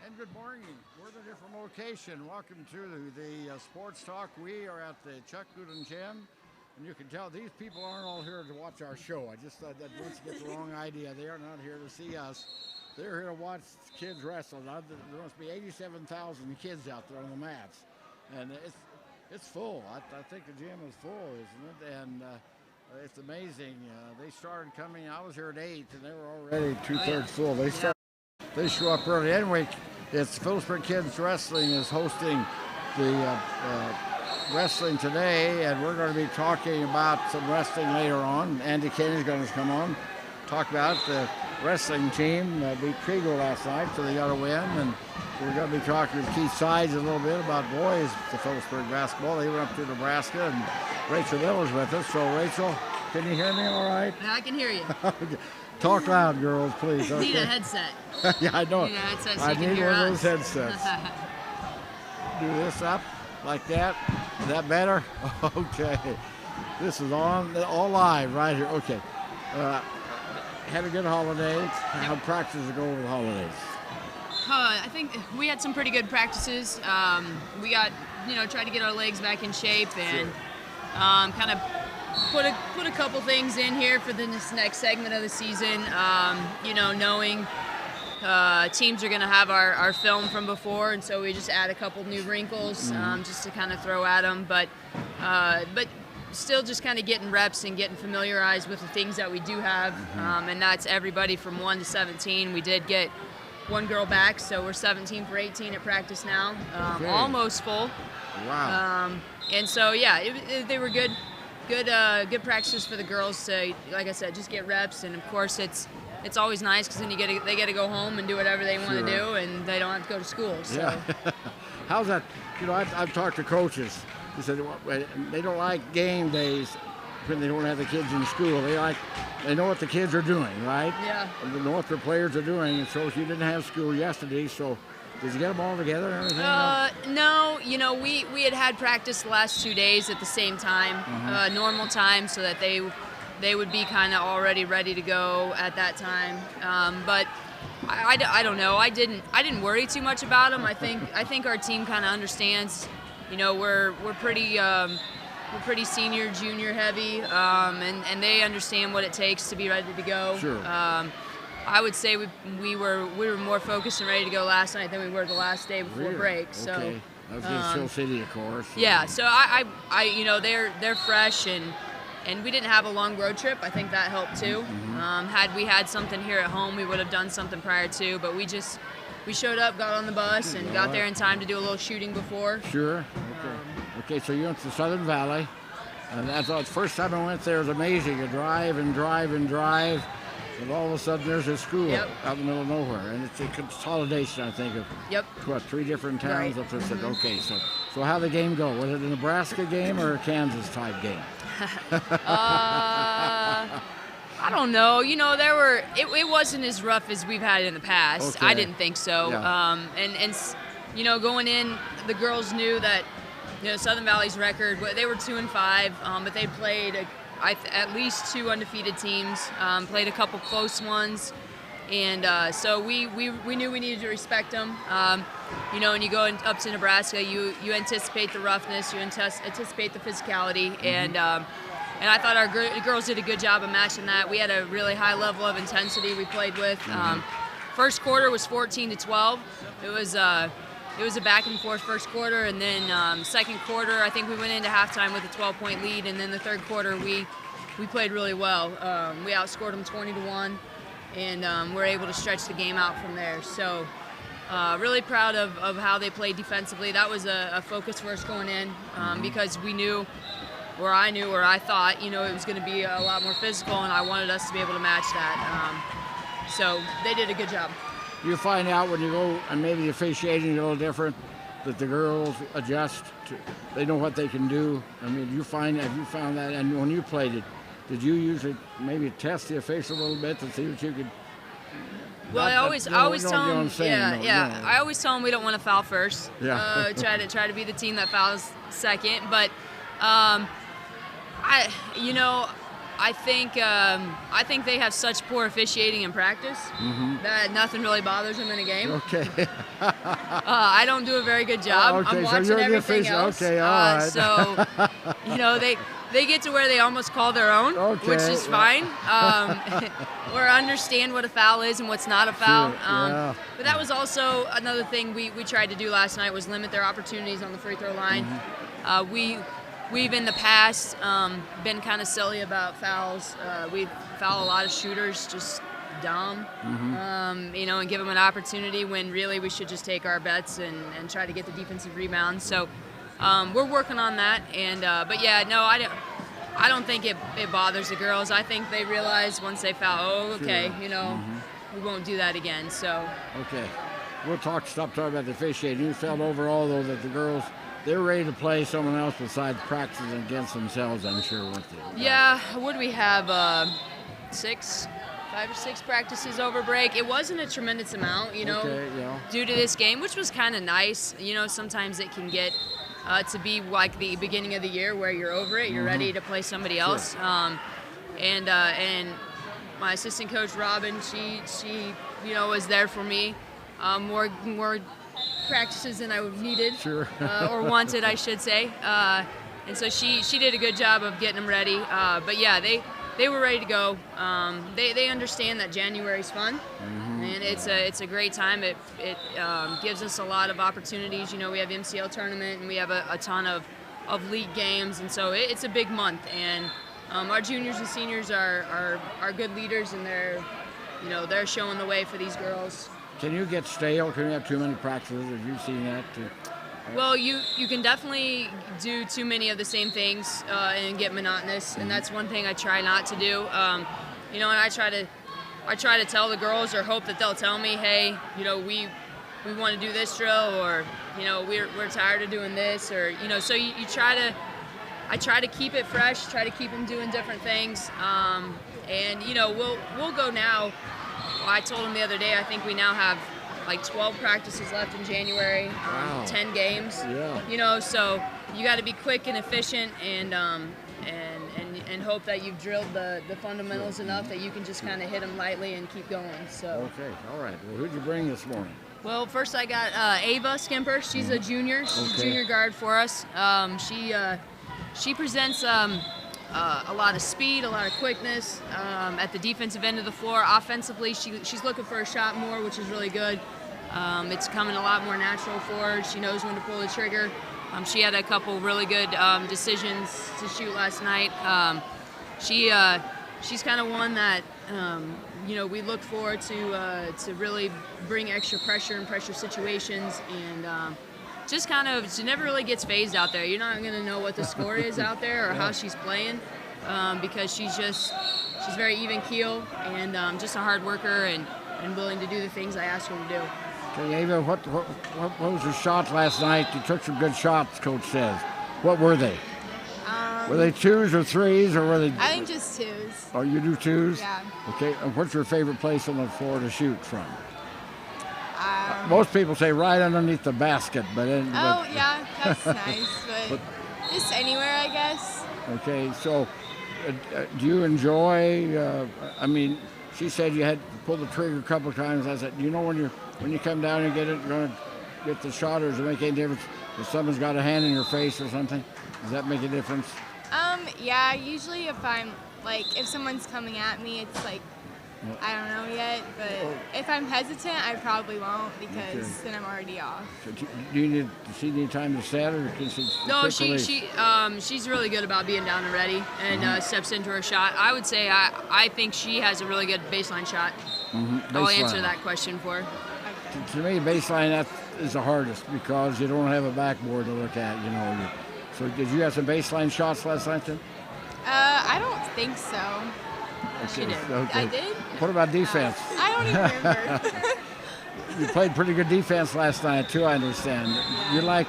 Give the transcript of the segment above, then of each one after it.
And good morning. We're in a different location. Welcome to the Sports Talk. We are at the Chuck Gooden Gym. And you can tell these people aren't all here to watch our show. I just thought that once you get the wrong idea, they are not here to see us. They're here to watch kids wrestle. Now, there must be 87,000 kids out there on the mats. And it's full. I think the gym is full, isn't it? And it's amazing. They started coming. I was here at 8, and they were already two-thirds full. They show up early. Anyway, it's Phillipsburg Kids Wrestling is hosting the wrestling today, and we're going to be talking about some wrestling later on. Andy Kenny's going to come on, talk about the wrestling team that beat Kriegel last night, so they got to win. And we're going to be talking with Keith Sides a little bit about boys, the Phillipsburg basketball. They went up to Nebraska, and Rachel Miller's with us. So, Rachel, can you hear me all right? I can hear you. Talk loud, girls, please. You need a headset. Yeah, I know. You need a headset so I you can need hear one us. of those headsets. Do this up like that. Is that better? Okay. This is all live right here. Okay. Had a good holiday. How'd practices go over the holidays? I think we had some pretty good practices. We got, tried to get our legs back in shape and kind of put a couple things in here for this next segment of the season. Knowing teams are going to have our film from before, and so we just add a couple new wrinkles just to kind of throw at them. But still just kind of getting reps and getting familiarized with the things that we do have, and that's everybody from 1 to 17. We did get one girl back, so we're 17 for 18 at practice now, almost full. Wow. And so they were good practices for the girls to, like I said, just get reps. And of course it's always nice because then they get to go home and do whatever they want to do, and they don't have to go to school. So. Yeah. How's that? I've talked to coaches. They said they don't like game days when they don't have the kids in school. They know what the kids are doing, right? Yeah. And they know what their players are doing. And so if you didn't have school yesterday, so did you get them all together and everything? No. We had practice the last 2 days at the same time, normal time, so that they would be kind of already ready to go at that time. But I don't know. I didn't worry too much about them. I think our team kind of understands. We're pretty senior, junior heavy, and they understand what it takes to be ready to go. Sure. I would say we were more focused and ready to go last night than we were the last day before break. So. Okay. That was against Hill City, of course. Yeah. So they're fresh and we didn't have a long road trip. I think that helped too. Had we had something here at home, we would have done something prior to. But we showed up, got on the bus, and got there in time to do a little shooting before. Sure. Okay. So you went to Southern Valley, and that's the first time I went there. It was amazing. You drive and drive and drive, and all of a sudden there's a school out in the middle of nowhere, and it's a consolidation, I think, of 3 different towns. Up there. Okay. So how'd the game go? Was it a Nebraska game or a Kansas type game? I don't know. It wasn't as rough as we've had in the past. Okay. I didn't think so. Yeah. And going in, the girls knew that Southern Valley's record. They were 2-5, but they played at least 2 undefeated teams. Played a couple close ones, and so we knew we needed to respect them. When you go up to Nebraska, you anticipate the roughness, you anticipate the physicality, and I thought our girls did a good job of matching that. We had a really high level of intensity we played with. First quarter was 14-12. It was a back and forth first quarter, and then second quarter, I think we went into halftime with a 12-point lead, and then the third quarter we played really well. We outscored them 20-1, and we're able to stretch the game out from there. So really proud of how they played defensively. That was a focus for us going in because we knew, or I thought, it was going to be a lot more physical, and I wanted us to be able to match that. So they did a good job. You find out when you go, and maybe the officiating is a little different, that the girls adjust they know what they can do. I mean, have you found that? And when you played it, did you usually maybe test the official a little bit to see what you could? Well, I always tell them, I always tell them we don't want to foul first. Yeah. Try to be the team that fouls second, but I think they have such poor officiating in practice that nothing really bothers them in a game. Okay. I don't do a very good job. Okay, I'm so watching you're the everything official. else. Okay, all right. So, they get to where they almost call their own, Okay, which is yeah. fine. Or understand what a foul is and what's not a foul. Sure, yeah. But that was also another thing we tried to do last night was limit their opportunities on the free throw line. We've in the past been kind of silly about fouls. We foul a lot of shooters, just dumb, and give them an opportunity when really we should just take our bets and try to get the defensive rebounds. So we're working on that. And but yeah, no, I don't think it bothers the girls. I think they realize once they foul, oh, okay, Sure. we won't do that again. So Okay. We'll stop talking about the officiating. You felt overall, though, that the girls, they're ready to play someone else besides practicing against themselves, I'm sure, weren't they? yeah, would we have 5 or 6 practices over break? It wasn't a tremendous amount, Okay, yeah. due to this game, which was kind of nice. Sometimes it can get to be like the beginning of the year where you're over it, you're ready to play somebody else. And my assistant coach Robin, she was there for me more practices than I needed, Sure. or wanted, I should say. And so she did a good job of getting them ready. But yeah, they were ready to go. They understand that January's fun, and it's a great time. It gives us a lot of opportunities. We have MCL tournament, and we have a ton of league games, and so it's a big month. And our juniors and seniors are good leaders, and they're showing the way for these girls. Can you get stale? Can you have too many practices? Have you seen that? Well, you can definitely do too many of the same things and get monotonous, and that's one thing I try not to do. And I try to tell the girls, or hope that they'll tell me, hey, we want to do this drill, or we're tired of doing this, or so you try to. I try to keep it fresh, try to keep them doing different things, and we'll go now. I told them the other day, I think we now have like 12 practices left in January, Wow. 10 games. Yeah. So you got to be quick and efficient, and hope that you've drilled the fundamentals enough that you can just kind of hit them lightly and keep going. So. Okay, all right. Well, who'd you bring this morning? Well, first I got Ava Skimper. She's a junior. She's a Okay. junior guard for us. She presents a lot of speed, a lot of quickness at the defensive end of the floor. Offensively, she's looking for a shot more, which is really good. It's coming a lot more natural for her. She knows when to pull the trigger. She had a couple really good decisions to shoot last night. She's kind of one that we look forward to really bring extra pressure in pressure situations, and just kind of, she never really gets phased out there. You're not going to know what the score is out there or how she's playing, because she's very even keel, and just a hard worker, and willing to do the things I ask her to do. Okay, Ava, what was your shot last night? You took some good shots, Coach says. What were they? Were they 2s or 3s, or were they? I think just 2s. Oh, you do 2s? Yeah. Okay, and what's your favorite place on the floor to shoot from? Most people say right underneath the basket, but Yeah, that's nice, but just anywhere, I guess. Okay, so do you enjoy? She said you had to pull the trigger a couple of times. I said, do you know when you come down and get it, you're going to get the shot, or does it make any difference if someone's got a hand in your face or something? Does that make a difference? Yeah, usually if someone's coming at me, it's like, I don't know yet, but if I'm hesitant, I probably won't, because then I'm already off. So do you need to see any time to set, or can she? No, she's really good about being down and ready, and steps into her shot. I would say I think she has a really good baseline shot. I'll answer that question for her. Okay. To me, baseline that is the hardest, because you don't have a backboard to look at. So did you have some baseline shots last night then? I don't think so. She did. Okay. I did? What about defense? I don't even remember. You played pretty good defense last night too, I understand. You like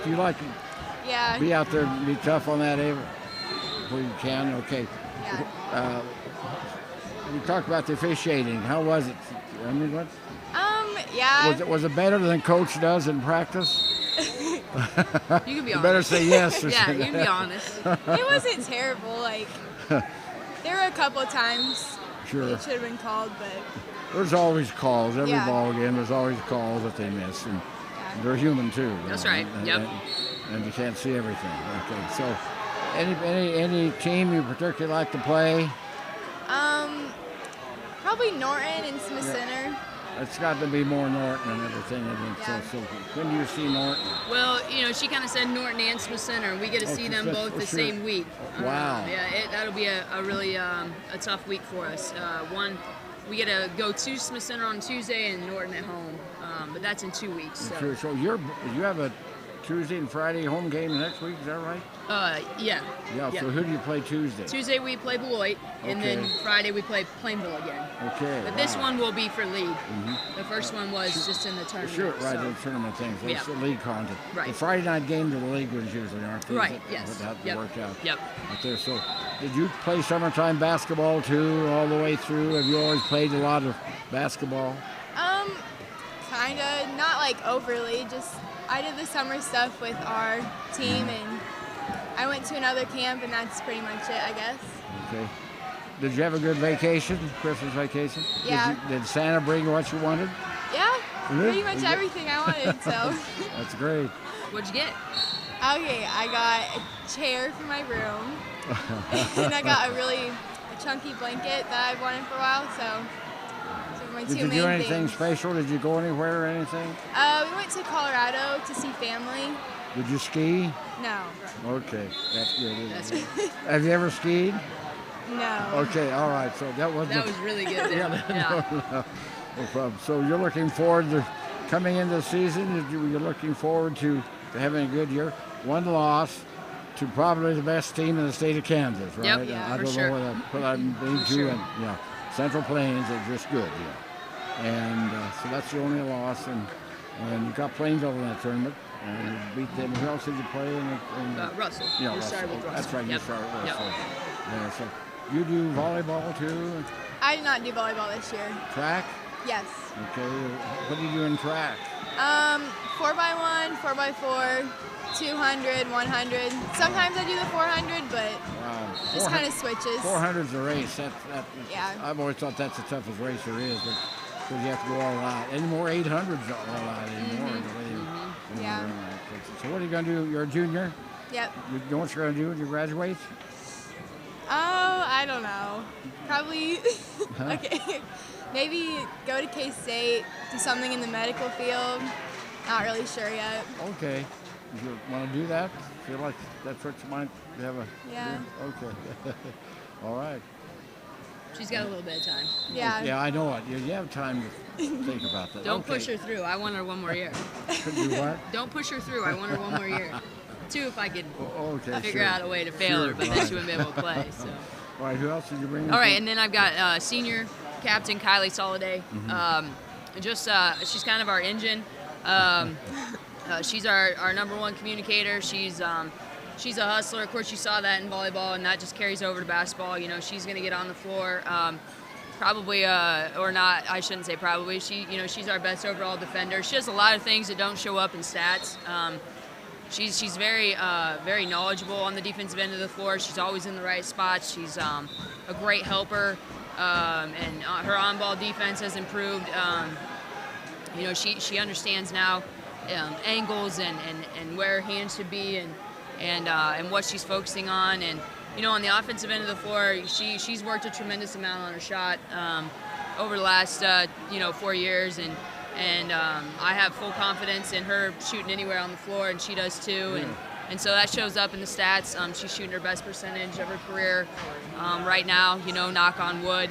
Yeah. be out there and be tough on that, Ava, where you can. Okay. Yeah. We talked about the officiating. How was it? I mean, what Yeah. was it better than Coach does in practice? You can be You honest. better say yes. Or Yeah, something. you can be honest. It wasn't terrible. There were a couple of times Sure. it should have been called, but There's always calls. Every Yeah. ball game, there's always calls that they miss, and they're human too. That's though, right. And, Yep. and you can't see everything. Okay. So, any team you particularly like to play? probably Norton and Smith Center. It's got to be more Norton and everything. I think. Yeah. So when do you see Norton? Well, she kind of said Norton and Smith Center. We get to see them that's both for the sure. same week. Wow. That'll be a really a tough week for us. We get to go to Smith Center on Tuesday and Norton at home, but that's in 2 weeks. So. Sure. So you have a Tuesday and Friday home game next week. Is that right? Yeah. Yeah. So who do you play Tuesday? Tuesday we play Beloit, and then Okay. Friday we play Plainville again. Okay. But this wow. one will be for league. The first one was just in the tournament. Sure, right, so- the tournament thing. So it's Yeah. the league content. Right. The Friday night games are the league ones usually, aren't they? Right, yes. That Yep. work out. Yep. Out there. So, did you play summertime basketball too, all the way through? Have you always played a lot of basketball? Kinda, not like overly, just I did the summer stuff with our team and I went to another camp and that's pretty much it, I guess. Okay. Did you have a good vacation, Christmas vacation? Yeah. Did Santa bring you what you wanted? Yeah, Really? pretty much everything I wanted, so. That's great. What'd you get? Okay, I got a chair for my room and I got a chunky blanket that I've wanted for a while, so. My Did two you main do anything things. special? Did you go anywhere or anything? We went to Colorado to see family. Did you ski? No. Okay, that's good. isn't That's it? Have you ever skied? No. Okay, all right. So that was That was really good. No problem. So you're looking forward to coming into the season. You're looking forward to having a good year. One loss to probably the best team in the state of Kansas, right? Yep, yeah, I for don't sure. know what I'm being For to, sure. and Central Plains are just good, And so that's the only loss, and you got Plainville in that tournament, and you beat them. Who else did you play in Russell. Yeah, We Russell. started with Russell. That's right. You Yep. started with Yep. Russell. Yeah, so you do volleyball too, I did not do volleyball this year. track. Yes. Okay. What do you do in track? 4x1, 4x4, 200, 100. Sometimes I do the 400, but Wow. just kind of switches. 400's a race. Yeah. I've always thought that's the toughest race there is, because you have to go all out. Any more 800s all out anymore. the way you Yeah. run that. So what are you going to do? You're a junior. Yep. You know what you're going to do when you graduate? Oh, I don't know. Probably, okay. Maybe go to K-State, do something in the medical field. Not really sure yet. Okay. You want to do that? Feel like that's what you might have a. Yeah. Okay. All right. She's got a little bit of time. Yeah. Yeah, I know it. You have time to think about that. Don't Okay. push her through. I want her one more year. Do what? Don't push her through. I want her one more year. 2 if I could Okay. figure sure. out a way to fail her, Sure, but then right. she wouldn't be able to play. So. All right. Who else did you bring? All right, and then I've got senior captain Kylie Soliday. She's kind of our engine. She's our number one communicator. She's a hustler. Of course, you saw that in volleyball, and that just carries over to basketball. She's going to get on the floor. Probably, or not, I shouldn't say probably. She's our best overall defender. She does a lot of things that don't show up in stats. She's very very knowledgeable on the defensive end of the floor. She's always in the right spots. She's a great helper, and her on-ball defense has improved. She understands now angles and where her hands should be and what she's focusing on. And on the offensive end of the floor, she's worked a tremendous amount on her shot over the last 4 years, and I have full confidence in her shooting anywhere on the floor, and she does too. And so that shows up in the stats. She's shooting her best percentage of her career right now, knock on wood.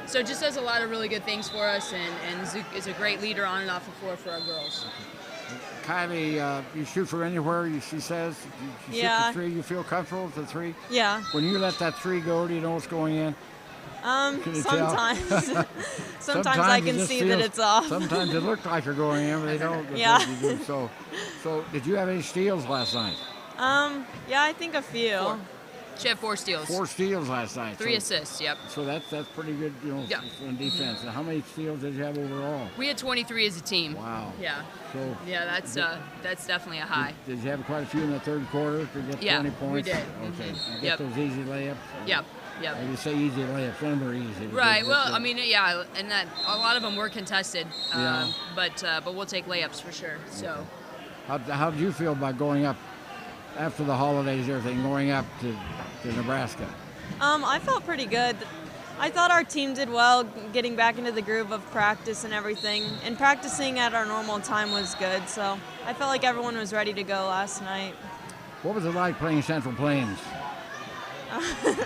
So just does a lot of really good things for us, and is a great leader on and off the floor for our girls. Kylie, you shoot from anywhere, she says. You shoot the three, you feel comfortable with the three? Yeah. When you let that three go, do you know what's going in? Can you tell? Sometimes. Sometimes I it can just see that feels- it's off. Sometimes it looks like you're going in, but they don't. That's Yeah. what you do. So did you have any steals last night? Yeah, I think a few. 4. She had 4 steals. 4 steals last night. 3 so, assists, yep. So that's pretty good, Yeah. on defense. Now, how many steals did you have overall? We had 23 as a team. Wow. Yeah. So Yeah, that's definitely a high. did you have quite a few in the third quarter to get Yeah, 20 we points? did. Okay. Mhm. You get Yep. those easy layups? Yep. Yep. And you say easy layups, none are easy. Right. Well, I mean, yeah, and that a lot of them were contested. Yeah. But we'll take layups for sure. So. How did you feel about going up after the holidays, everything, going up to Nebraska? I felt pretty good. I thought our team did well getting back into the groove of practice and everything. And practicing at our normal time was good. So I felt like everyone was ready to go last night. What was it like playing Central Plains?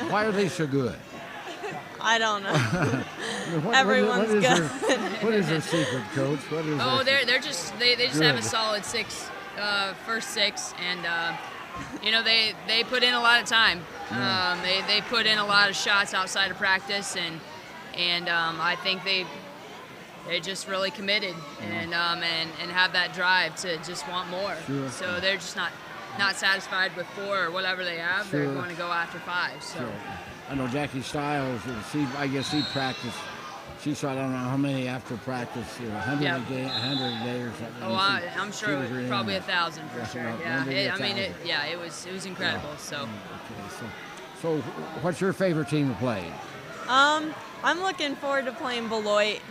Why are they so good? I don't know. What Everyone's is good. What is their secret, Coach? What is Oh, their they just have a Good. solid first six, and they put in a lot of time. They put in a lot of shots outside of practice, and I think they just really committed and have that drive to just want more. Sure. So they're just not satisfied with 4 or whatever they have. Sure. They're going to go after 5. So. Sure. I know Jackie Stiles, I guess she practiced. She saw, I don't know how many after practice, 100 Yeah. a day, 100 a day or something. Oh, I'm sure it was probably 1,000 for Yeah, sure. about Yeah, maybe I mean, 1,000. it was incredible. So. Okay, so what's your favorite team to play? I'm looking forward to playing Beloit.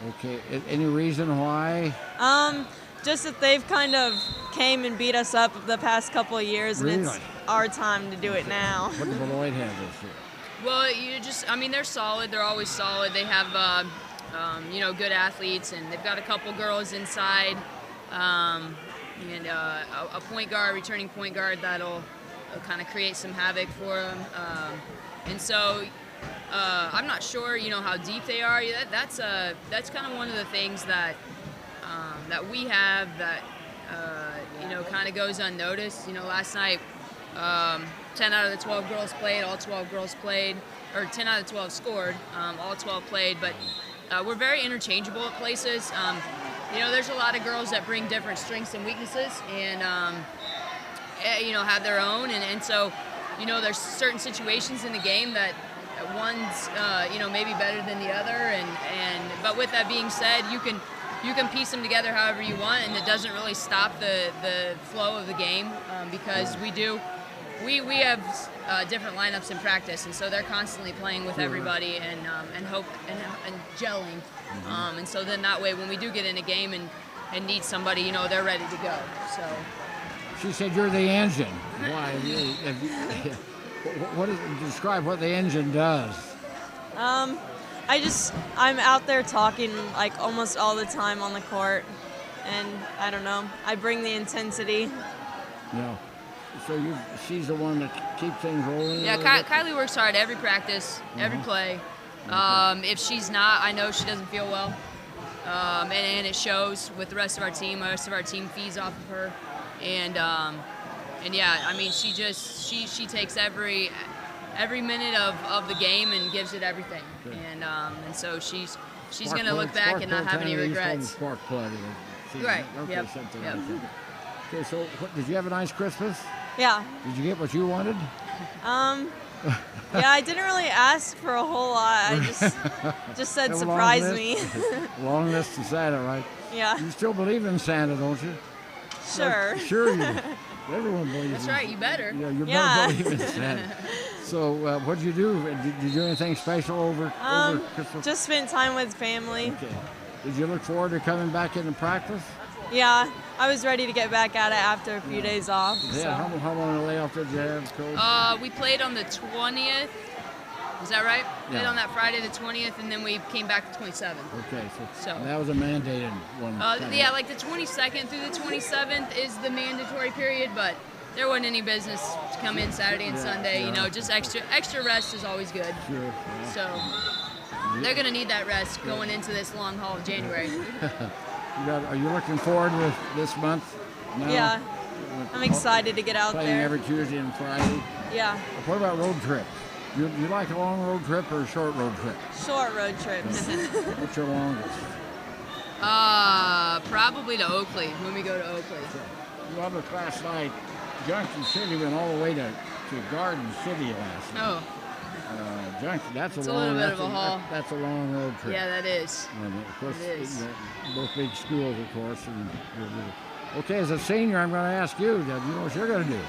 Okay, any reason why? Just that they've kind of came and beat us up the past couple of years, and it's Really? our time to do it now. What did Beloit have this year? Well, they're solid. They're always solid. They have, good athletes, and they've got a couple girls inside, and a point guard, returning point guard that'll kind of create some havoc for them. And so, I'm not sure, how deep they are. That's kind of one of the things that we have that kind of goes unnoticed. Last night. 10 out of the 12 girls played, all 12 girls played, or 10 out of 12 scored, all 12 played, but we're very interchangeable at places. There's a lot of girls that bring different strengths and weaknesses and, have their own, and so, there's certain situations in the game that one's, maybe better than the other, but with that being said, you can piece them together however you want, and it doesn't really stop the flow of the game because we have different lineups in practice, and so they're constantly playing with everybody and gelling, and so then that way when we do get in a game and need somebody, they're ready to go. So. She said you're the engine. Why? Describe what the engine does. I'm out there talking like almost all the time on the court, and I don't know, I bring the intensity. Yeah. So she's the one that keeps things rolling? Yeah, Kylie works hard every practice, every play. If she's not, I know she doesn't feel well. And it shows with the rest of our team. The rest of our team feeds off of her. And yeah, I mean, she takes every minute of the game and gives it everything. Good. And so she's Spark going to look plug, back and not have any regrets. Spark plug. Right. Okay, Yep. something Yep. like that. Okay, so did you have a nice Christmas? Yeah. Did you get what you wanted? Yeah, I didn't really ask for a whole lot. I just said Have a long surprise list? me. Long list of Santa, right? Yeah. You still believe in Santa, don't you? Sure. Sure you do. Everyone believes That's in right, you better. Yeah, you Yeah. better believe in Santa. So what did you do? Did you do anything special over Christmas? Just spent time with family. Okay. Did you look forward to coming back into practice? Yeah, I was ready to get back at it after a few days off. Yeah. So. How long a layoff did you have, Coach? We played on the 20th. Is that right? Played Yeah. on that Friday the 20th, and then we came back the 27th. Okay, so So- that was a mandated one. Yeah, like the 22nd through the 27th is the mandatory period, but there wasn't any business to come in Saturday and Yeah, Sunday. yeah. Just extra rest is always good. Sure. Yeah. So they're gonna need that rest going into this long haul of January. Are you looking forward to this month? Now? Yeah, I'm excited to get out Playing there. every Tuesday and Friday. Yeah, What about road trips? You like a long road trip or a short road trip? short road trips. What's your longest? Probably to Oakley when we go to Oakley. You know, last night, Junction City went all the way to Garden City last night. Oh, Junction, that's It's a a long. little bit that's of a haul. That's a long road trip. yeah, that is. And of course, It is. both big schools, of course. Okay, as a senior, I'm going to ask you. Do you know what you're going to do?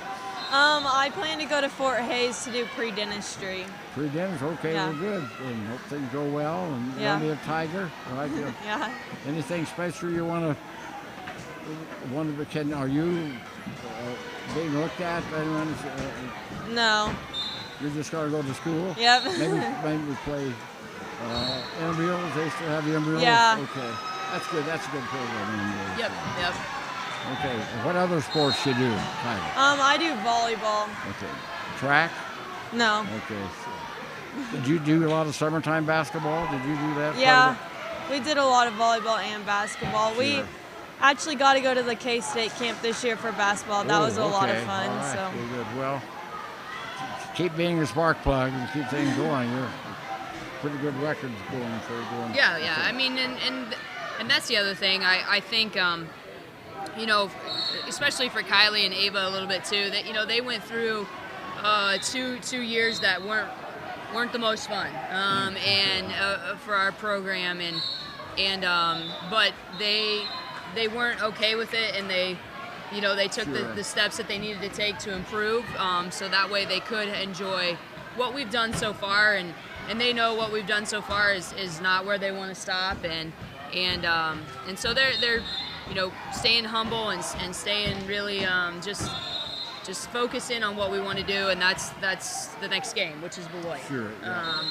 I plan to go to Fort Hayes to do pre-dentistry. Pre-dentist, okay, Yeah. well, good. And hope things go well. And you Yeah. want to be a Tiger? Like, Yeah. anything special you want to? Are you being looked at? By anyone? No. You're just going to go to school? Yep. Maybe we play embryos. They still have the embryos? Yeah. Okay. That's good. That's a good program. Embryos. Yep. Okay. And what other sports you do, Tyler? I do volleyball. Okay. Track? No. Okay. So, did you do a lot of summertime basketball? Did you do that? Yeah. We did a lot of volleyball and basketball. We Sure. actually got to go to the K-State camp this year for basketball. That was a lot of fun. All right. So. Very good. Well, keep being a spark plug and keep things going. You're pretty good records going for doing. Yeah. I mean, and that's the other thing. I think, especially for Kylie and Ava a little bit too, that they went through 2 years that weren't the most fun, and for our program, but they weren't okay with it, and they took Sure. the steps that they needed to take to improve, so that way they could enjoy what we've done so far, and they know what we've done so far is not where they want to stop, and so they're staying humble and staying really just focusing on what we want to do, and that's the next game, which is Beloit. Sure. Yeah.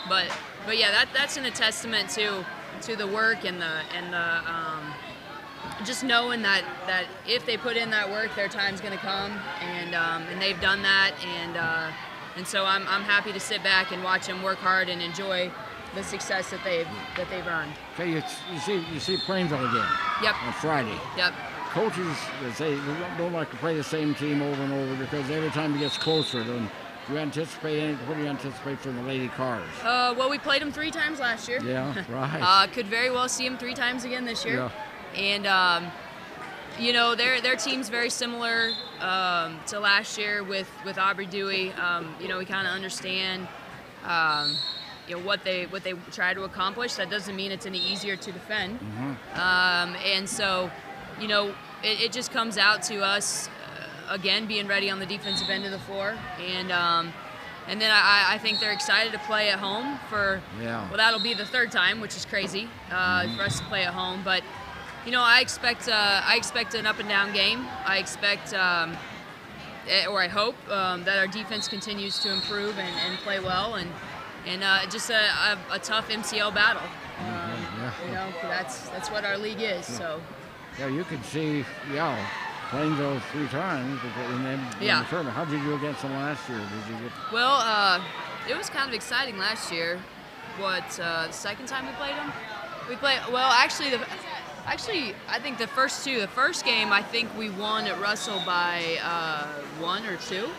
But yeah, that's a testament to the work and the just knowing that if they put in that work, their time's going to come, and they've done that, and so I'm happy to sit back and watch them work hard and enjoy the success that they've earned. Okay, you see Plainville again. Yep. On Friday. Yep. Coaches they don't like to play the same team over and over because every time it gets closer. Then do you anticipate what do you anticipate from the Lady Cars? Well, we played them 3 times last year. Yeah, right. Could very well see them 3 times again this year. Yeah. And their team's very similar to last year with Aubrey Dewey. We kind of understand what they try to accomplish. That doesn't mean it's any easier to defend. Mm-hmm. And so, it just comes out to us again being ready on the defensive end of the floor, and then I think they're excited to play at home for. Yeah. Well, that'll be the 3rd time, which is crazy for us to play at home, but. I expect an up and down game. I expect, or I hope, that our defense continues to improve and play well, and just a tough MCL battle. That's what our league is. So. Yeah, you could see Plainville 3 times in the tournament. How did you do against them last year? Did you get? Well, it was kind of exciting last year. The 2nd time we played them? We played. Well, Actually, I think the first 2. The first game, I think we won at Russell by 1 or 2. 2,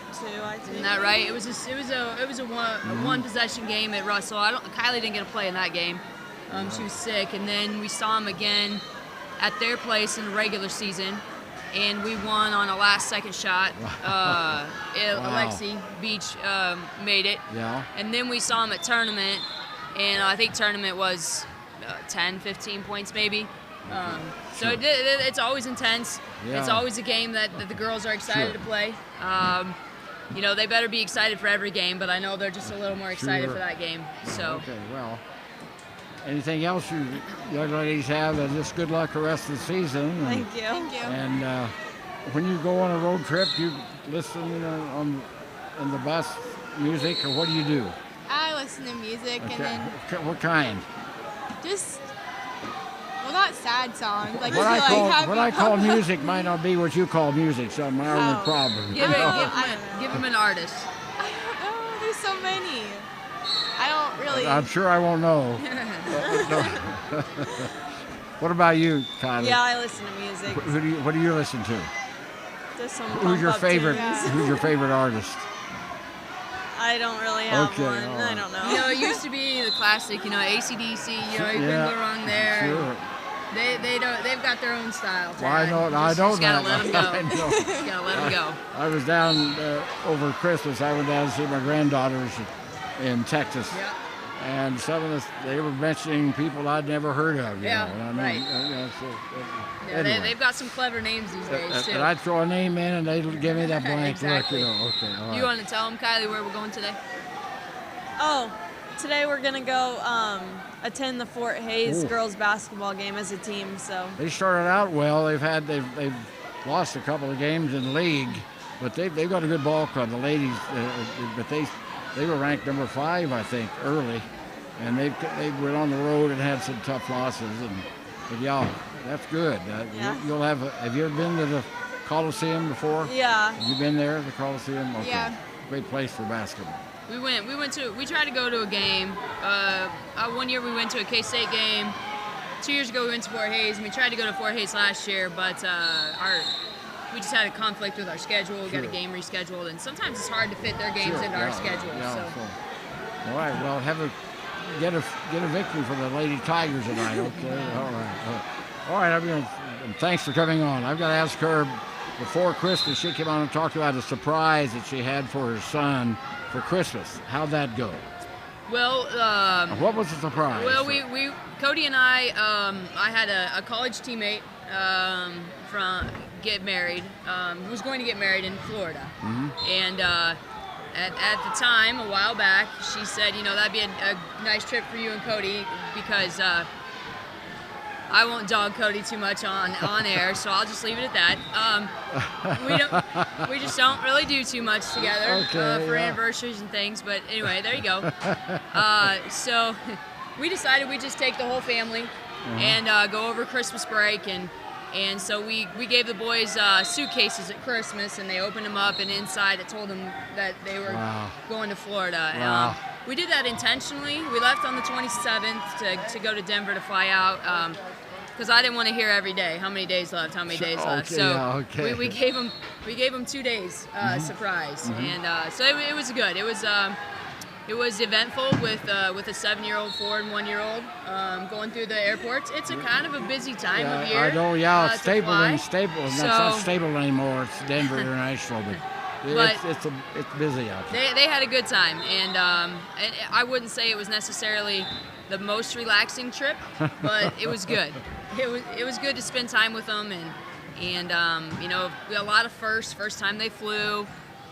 I think. Isn't that right? It was a one possession game at Russell. Kylie didn't get to play in that game. She was sick, and then we saw them again at their place in the regular season, and we won on a last-second shot. Wow. Alexi Beach made it. Yeah. And then we saw them at tournament, and I think tournament was 10, 15 points maybe. So it's always intense. Yeah. It's always a game that the girls are excited Sure. to play. They better be excited for every game, but I know they're just a little more excited Sure. for that game. So. Okay, well, anything else you young ladies have? And just good luck the rest of the season. And, Thank you. Thank you. And when you go on a road trip, you listen on the bus music, or what do you do? I listen to music and then What kind? just, not sad songs. Like What I feel like happy what I call music might not be what you call music, so I'm having a Oh. problem. Give him an artist. I don't know. There's so many. I don't really. I'm sure I won't know. What about you, Kylie? Yeah, I listen to music. What do you listen to? Just some Who's your pump-up favorite? tunes. Who's your favorite artist? I don't really have Okay, one. all I right. don't know. It used to be the classic, AC/DC. You couldn't go wrong there. Sure. They've got their own style. Well, I know. I Just don't gotta know. let them go. I know. Just gotta let them go. I was down over Christmas. I went down to see my granddaughters in Texas, Yep. and some of they were mentioning people I'd never heard of. Yeah, know, and I mean, right. Yeah, anyway. they've got some clever names these days too. And I'd throw a name in, and they'd give me that blank Exactly. look. Okay, all right. You want to tell them, Kylie, where we're going today? Oh, today we're gonna go attend the Fort Hayes Ooh. girls basketball game as a team. So They started out well. They've lost a couple of games in league, but they've got a good ball club. The ladies, but they were ranked number 5, I think, early, and they went on the road and had some tough losses. But yeah, that's good. Yeah. You'll have. Have you ever been to the Coliseum before? yeah, Have you been there, the Coliseum? Okay. Yeah. Great place for basketball. We tried to go to a game. One year we went to a K-State game. 2 years ago we went to Fort Hayes, and we tried to go to Fort Hayes last year, but we just had a conflict with our schedule. We got a Sure. game rescheduled, and sometimes it's hard to fit their games Sure, into our schedule. yeah, So. All right. Well, get a victory for the Lady Tigers tonight. Okay. All right. Thanks for coming on. I've got to ask her before Christmas. She came on and talked about a surprise that she had for her son for Christmas. How'd that go? Well, What was the surprise? well, Cody and I had a college teammate get married, who was going to get married in Florida, and at the time, a while back, she said, that'd be a nice trip for you and Cody because I won't dog Cody too much on air, so I'll just leave it at that. We just don't really do too much together for anniversaries and things. But anyway, there you go. So we decided we'd just take the whole family and go over Christmas break, and so we gave the boys suitcases at Christmas, and they opened them up, and inside it told them that they were going to Florida. Wow. We did that intentionally. We left on the 27th to go to Denver to fly out because I didn't want to hear every day how many days left. So we gave them 2 days surprise, and so it was good. It was eventful with a 7-year-old, 4 and 1-year-old going through the airports. It's a kind of a busy time of year. I know. Yeah, it's Stapleton. It's So- not Stapleton anymore. It's Denver International, but it's busy out there. They had a good time, and I wouldn't say it was necessarily the most relaxing trip, but it was good. It was good to spend time with them, and we had a lot of first time they flew,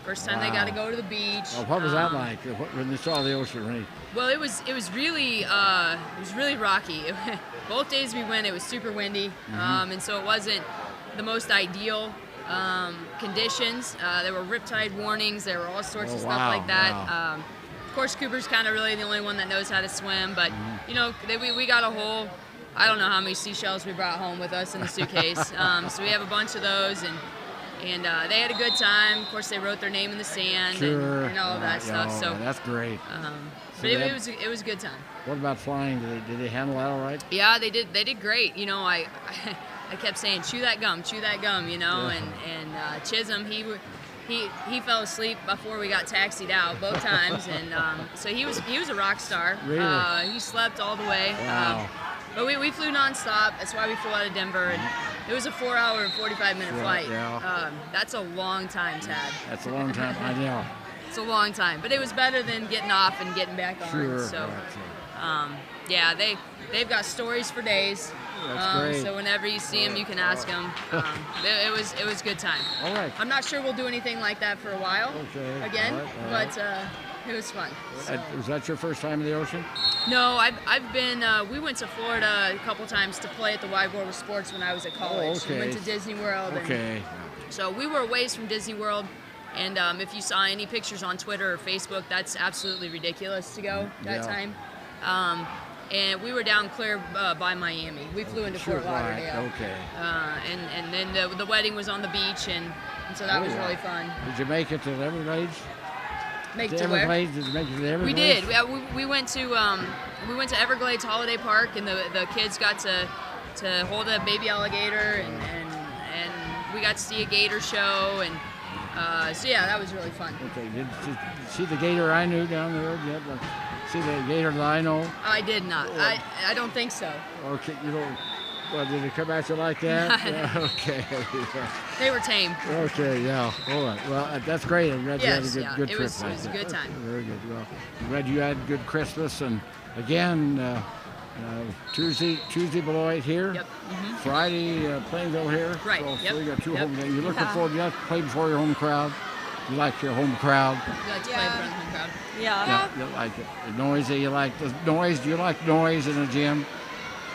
first time they got to go to the beach. Well, what was that like when they saw the ocean? Well, it was really rocky. Both days we went, it was super windy, and so it wasn't the most ideal conditions. There were riptide warnings. There were all sorts of stuff like that. Wow. Of course, Cooper's kind of really the only one that knows how to swim, but we got a whole. I don't know how many seashells we brought home with us in the suitcase. So we have a bunch of those, and they had a good time. Of course, they wrote their name in the sand and all of that stuff. So that's great. but it was a good time. What about flying? Did they handle that all right? Yeah, they did great. I kept saying, chew that gum, and Chisholm, he fell asleep before we got taxied out both times, and so he was a rock star. Really? He slept all the way. Wow. But we flew nonstop. That's why we flew out of Denver, and it was a 4-hour and 45-minute flight. Yeah. That's a long time, Tad. That's a long time. I know. It's a long time, but it was better than getting off and getting back on. Sure. So, yeah, they've got stories for days. That's great. So whenever you see them, you can ask them. It was a good time. All right. I'm not sure we'll do anything like that for a while. Okay. Again, All right. but it was fun. So. Was that your first time in the ocean? No, I've been. We went to Florida a couple times to play at the Wide World of Sports when I was at college. okay. We went to Disney World. Okay. So we were a ways from Disney World, and if you saw any pictures on Twitter or Facebook, that's absolutely ridiculous to go that time. And we were down clear by Miami. We flew into Fort Lauderdale. Right. Okay. And then the wedding was on the beach, and so that was really fun. Did you make it to the Everglades? Make The to where? Everglades? Did you make it to the Everglades? We did. We went to Everglades Holiday Park, and the kids got to hold a baby alligator, and we got to see a gator show, and so yeah, that was really fun. Okay. Did you see the gator I knew down there? See the gator that I know? I did not. I don't think so. Okay. You know, Well, did it come at you like that? Yeah, okay. They were tame. Okay, yeah. All right. Well, that's great. I'm glad Yes, you had a good it trip. was a good time. Very good. Well, I'm glad you had a good Christmas. And again, Tuesday Beloit here. Yep. Mm-hmm. Friday, Plainville here. Right. So you got two home games. You're looking Yeah. forward. You like to play before your home crowd. You like your home crowd. You like to play in front of the home crowd. Yeah. You like it. The noisy. You like the noise. Do you like noise in the gym?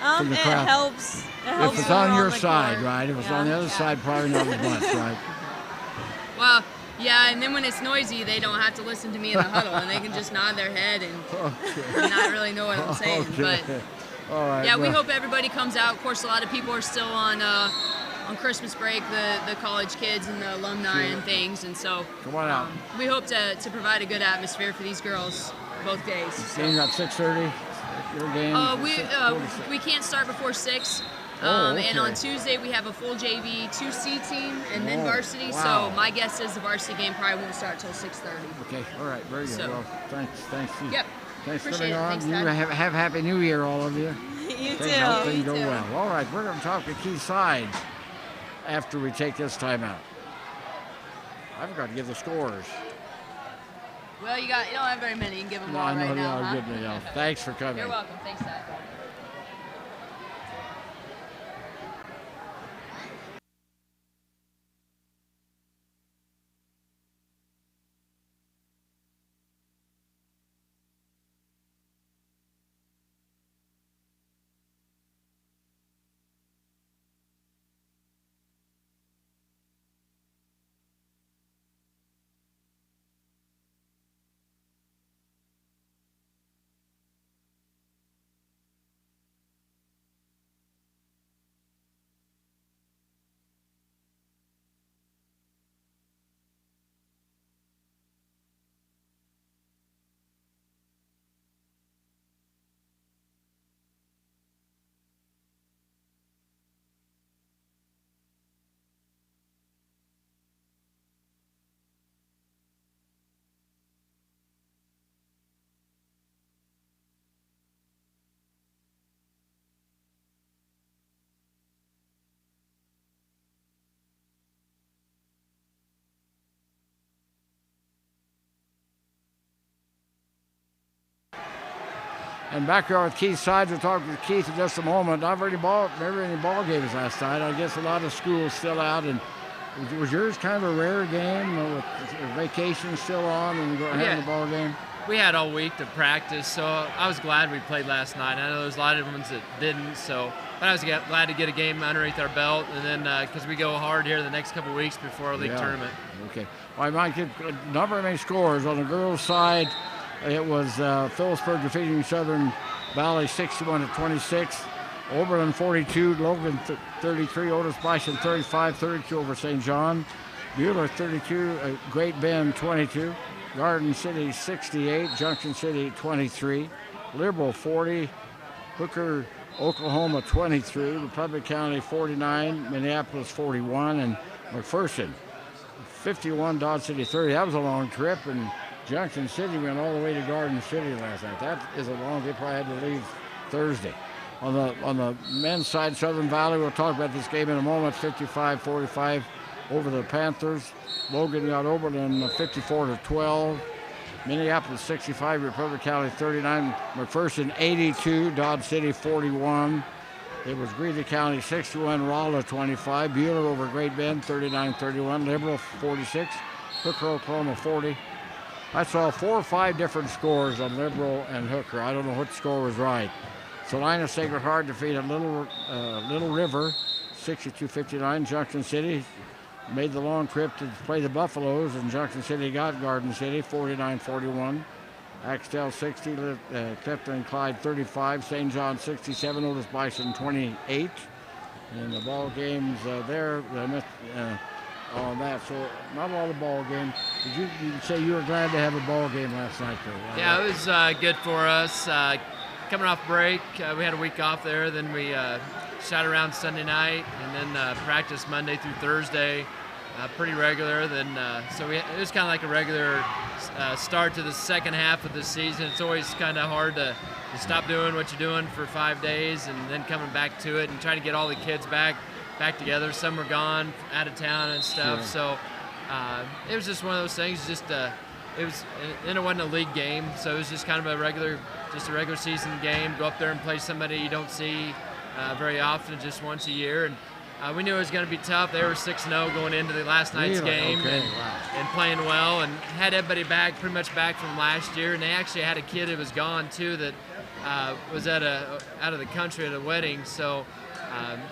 It the crowd. helps. It helps If it's when on we're your the side, court. right? If it's Yeah. on the other side, probably not as much, right? Well, yeah, and then when it's noisy, they don't have to listen to me in the huddle, and they can just nod their head and not really know what I'm saying. Okay. But All right. yeah, we well, hope everybody comes out. Of course, a lot of people are still on Christmas break, the college kids and the alumni and things, and so Come on out. we hope to provide a good atmosphere for these girls both days. Game at 6:30. Your game. We can't start before 6. Oh, And on okay. Tuesday we have a full JV 2C team and then Oh, varsity. wow. So my guess is the varsity game probably won't start till 6:30. Okay. All right. Very good. So- Well, thanks. Yep. Thanks for Appreciate coming it. on. Thanks, You Todd. have Happy New Year, all of you. You Thank you. Hope too. things go too. well. All right. We're going to talk to Keith Side after we take this time out. I forgot to give the scores. Well, you don't have very many. You can give them No, all I know. right now. Yeah, Huh? good. Yeah. Thanks for coming. You're welcome. Thanks, Dad. And back here with Keith Sides, we'll talk with Keith in just a moment. Not very many ball games last night. I guess a lot of schools still out. And was yours kind of a rare game with vacation still on and having the ball game? We had all week to practice, so I was glad we played last night. I know there's a lot of ones that didn't, but I was glad to get a game underneath our belt, and then because we go hard here the next couple of weeks before our league tournament. Okay. Well, I might get a number of many scores. On the girls' side, it was Phillipsburg defeating Southern Valley 61-26. Oberlin 42, Logan 33, Otis Bison 35, 32 over St. John. Mueller 32, Great Bend 22. Garden City 68, Junction City 23, Liberal 40, Hooker, Oklahoma 23, Republic County 49, Minneapolis 41, and McPherson 51, Dodge City 30. That was a long trip, and Junction City went all the way to Garden City last night. That is a long. They probably had to leave Thursday. On the men's side, Southern Valley, we'll talk about this game in a moment. 55-45 over the Panthers. Logan got Oberlin 54-12. Minneapolis 65, Republic County 39, McPherson 82, Dodge City 41. It was Greeley County 61, Rolla 25, Bueller over Great Bend 39-31, Liberal 46, Hooker, Oklahoma 40. I saw 4 or 5 different scores on Liberal and Hooker. I don't know which score was right. Salina Sacred Heart defeated Little River 62-59, Junction City made the long trip to play the Buffaloes, and Junction City got Garden City 49-41. Axtell 60, Clifton and Clyde 35, St. John 67, Otis Bison 28. And the ball games there on that. So not a lot of ball game. Did you say you were glad to have a ball game last night, though? Yeah, it was good for us. Coming off break, we had a week off there. Then we shot around Sunday night, and then practiced Monday through Thursday. pretty regular. Then so it was kind of like a regular start to the second half of the season. It's always kind of hard to stop doing what you're doing for 5 days and then coming back to it and trying to get all the kids back together. Some were gone out of town and stuff. Sure. So it was just one of those things. Just it wasn't a league game, so it was just kind of a regular season game. Go up there and play somebody you don't see very often, just once a year. And we knew it was going to be tough. They were 6-0 going into the last night's game, and playing well, and had everybody back, pretty much back from last year. And they actually had a kid that was gone too, that was out of the country at a wedding. So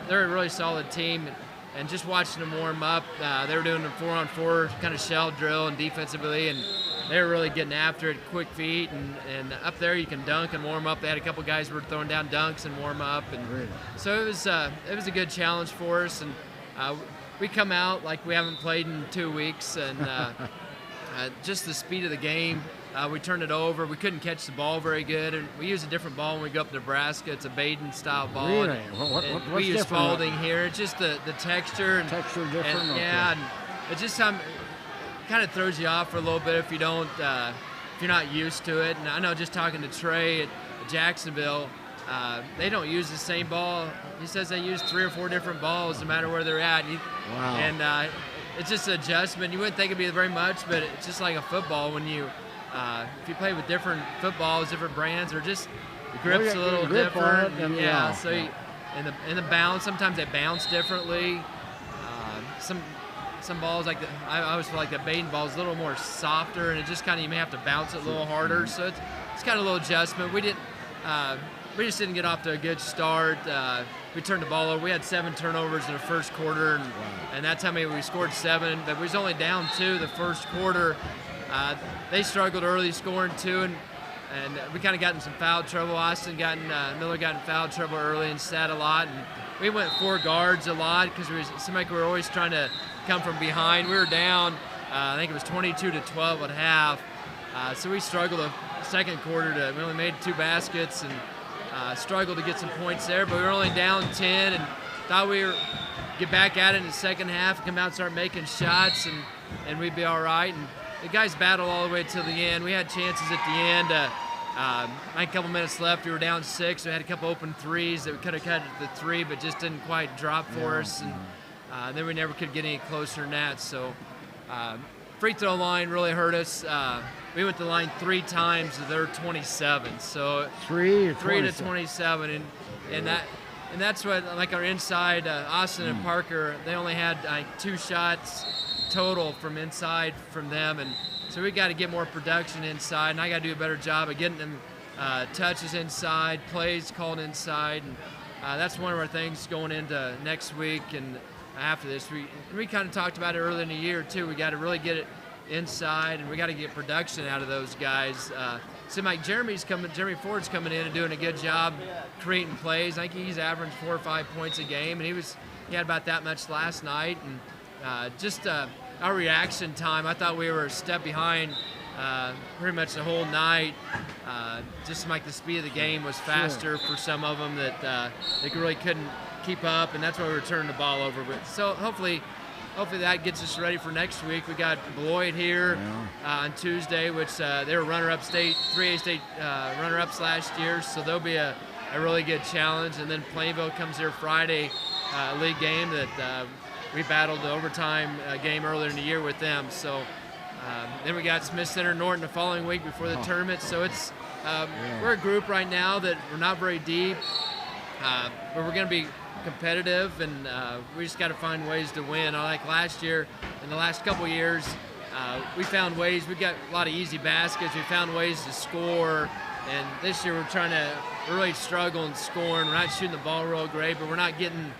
they're a really solid team. And just watching them warm up, they were doing a 4-on-4 kind of shell drill and defensively, and they were really getting after it, quick feet, and up there you can dunk and warm up. They had a couple guys who were throwing down dunks and warm up, and so it was a good challenge for us. And we come out like we haven't played in 2 weeks, and just the speed of the game. We turned it over. We couldn't catch the ball very good, and we use a different ball when we go up to Nebraska. It's a Baden-style ball. Really? And What's we use different? Spalding here. It's just the texture. And, Texture different? and, yeah, and it just kind of throws you off for a little bit if you don't, if you're not used to it. And I know just talking to Trey at Jacksonville, they don't use the same ball. He says they use 3 or 4 different balls no matter where they're at. Wow. And it's just an adjustment. You wouldn't think it'd be very much, but it's just like a football when you. If you play with different footballs, different brands, or just the grip's a little grip on different. it, and yeah, so in the bounce, sometimes they bounce differently. Some balls like I always feel like the Baden ball is a little more softer, and it just kind of you may have to bounce it a little harder. So it's kind of a little adjustment. We just didn't get off to a good start. We turned the ball over. We had 7 turnovers in the first quarter, and that's how many we scored 7. But we was only down 2 the first quarter. They struggled early scoring 2, and we kind of got in some foul trouble. Miller got in foul trouble early and sat a lot. And we went 4 guards a lot because it seemed like we were always trying to come from behind. We were down, I think it was 22-12 at half. So we struggled the second quarter. We only made 2 baskets and struggled to get some points there. But we were only down 10 and thought we were get back at it in the second half, come out and start making shots, and we'd be all right. And the guys battled all the way till the end. We had chances at the end. A couple minutes left. We were down 6. We had a couple open threes that we could have cut the 3, but just didn't quite drop for us. And then we never could get any closer than that. So free throw line really hurt us. We went to the line 3 times to their 27. So 3 to 27, and that's what, like our inside, Austin and Parker, they only had 2 shots total from inside from them, and so we got to get more production inside, and I got to do a better job of getting them touches inside, plays called inside, and that's one of our things going into next week. And after this, we kind of talked about it earlier in the year too. We got to really get it inside, and we got to get production out of those guys. Seems like Jeremy Ford's coming in and doing a good job creating plays. I think he's averaging 4 or 5 points a game, and he had about that much last night. And just our reaction time, I thought we were a step behind pretty much the whole night. Just like the speed of the game was faster for some of them that they really couldn't keep up, and that's why we were turning the ball over. But so hopefully that gets us ready for next week. We got Beloit here on Tuesday, which they were runner-up state, 3A state runner-ups last year, so they'll be a really good challenge. And then Plainville comes here Friday, league game that we battled the overtime game earlier in the year with them. So then we got Smith Center Norton the following week before the tournament. So it's we're a group right now that we're not very deep, but we're going to be competitive, and we just got to find ways to win. Like last year, in the last couple years, we found ways. We got a lot of easy baskets. We found ways to score, and this year we're trying to really struggle in scoring. We're not shooting the ball real great, but we're not getting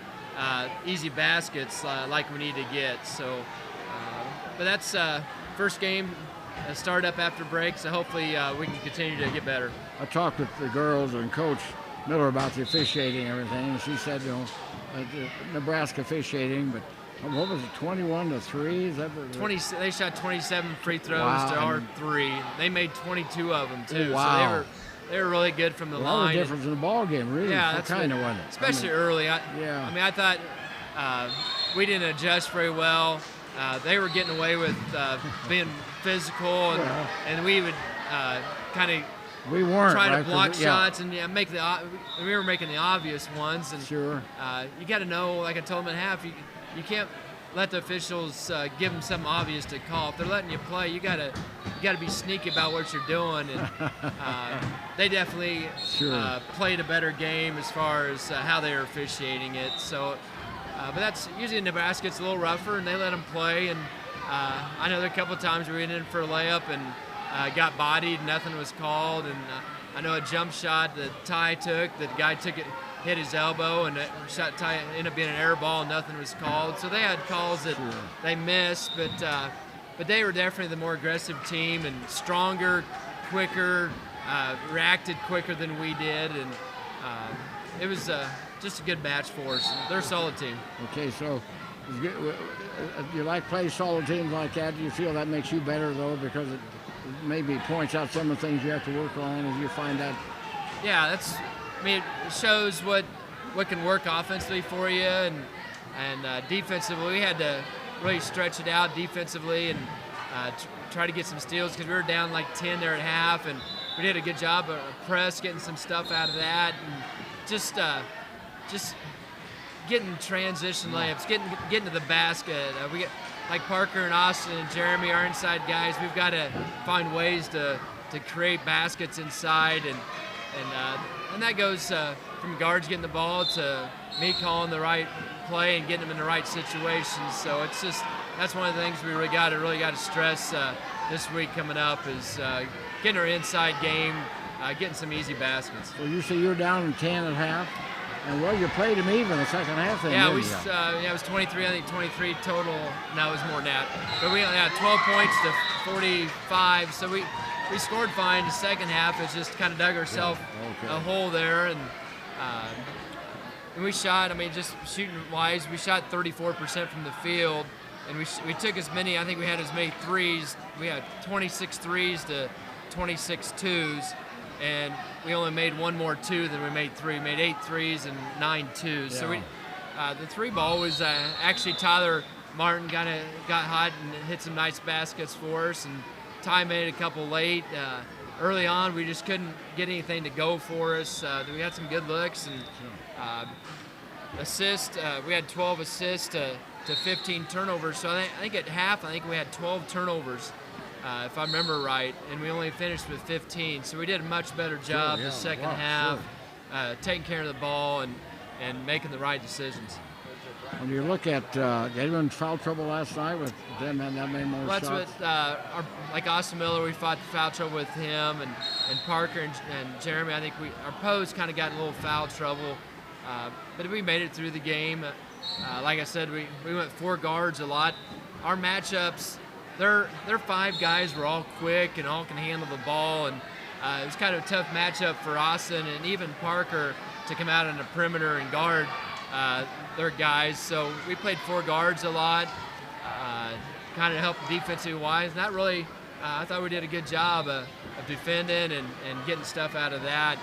easy baskets like we need to get. So, but that's first game, start up after break, so hopefully we can continue to get better. I talked with the girls and Coach Miller about the officiating and everything, and she said, Nebraska officiating, but what was it, 21-3? Is that 20? They shot 27 free throws to our 3. They made 22 of them too. Wow. So they were really good from the a lot line. of difference in the ball game, really. Yeah, that's kind of wasn't it? Especially early. I thought we didn't adjust very well. they were getting away with being physical, and we would kind of We weren't. try to right? 'Cause block it- shots and make we were making the obvious ones. And Sure. you got to know, like I told them at half, you can't let the officials give them something obvious to call. If they're letting you play, you gotta be sneaky about what you're doing. And they definitely Sure. played a better game as far as how they were officiating it. So, but that's usually in Nebraska. It's a little rougher, and they let them play. And I know there were a couple of times we went in for a layup and got bodied, nothing was called. And I know a jump shot that Ty took, the guy took it, hit his elbow, and shot Ty ended up being an air ball, and nothing was called. So they had calls that they missed, but they were definitely the more aggressive team and stronger, quicker, reacted quicker than we did, and it was just a good match for us. They're a solid team. Okay, so you like play solid teams like that? Do you feel that makes you better, though, because it maybe points out some of the things you have to work on as you find out? Yeah, it shows what can work offensively for you, and defensively we had to really stretch it out defensively and try to get some steals because we were down like 10 there at half, and we did a good job of press, getting some stuff out of that, and just getting transition layups, getting to the basket. We get like Parker and Austin and Jeremy, our inside guys. We've got to find ways to create baskets inside, and that goes from guards getting the ball to me calling the right play and getting them in the right situations. So it's just that's one of the things we really got to stress this week coming up is getting our inside game, getting some easy baskets. So you say you're down 10 at half, and well, you played them even the second half. Then, Yeah, didn't you? it was 23. I think 23 total. No, it was more than that. But we only had 12 points to 45. So we scored fine. The second half, it's just kind of dug ourselves a hole there, and we shot. I mean, just shooting wise, we shot 34% from the field, and we took as many. I think we had as many threes. We had 26 threes to 26 twos. And we only made one more two than we made three. We made 8 threes and 9 twos. So the three ball was actually Tyler Martin got hot and hit some nice baskets for us. And Ty made a couple late. Early on, we just couldn't get anything to go for us. We had some good looks and assists. We had 12 assists to 15 turnovers. So I think at half, I think we had 12 turnovers. If I remember right, and we only finished with 15. So we did a much better job the second half, taking care of the ball and making the right decisions. When you look at, did anyone foul trouble last night with them and that many more Well, shots? that's what, like Austin Miller, we fought foul trouble with him, and Parker and Jeremy, I think our pose kind of got in a little foul trouble, but we made it through the game. Like I said, we went 4 guards a lot. Our matchups, They're 5 guys were all quick and all can handle the ball, and it was kind of a tough matchup for Austin and even Parker to come out on the perimeter and guard their guys. So we played 4 guards a lot, kind of helped defensive wise. Not really. I thought we did a good job of defending and getting stuff out of that.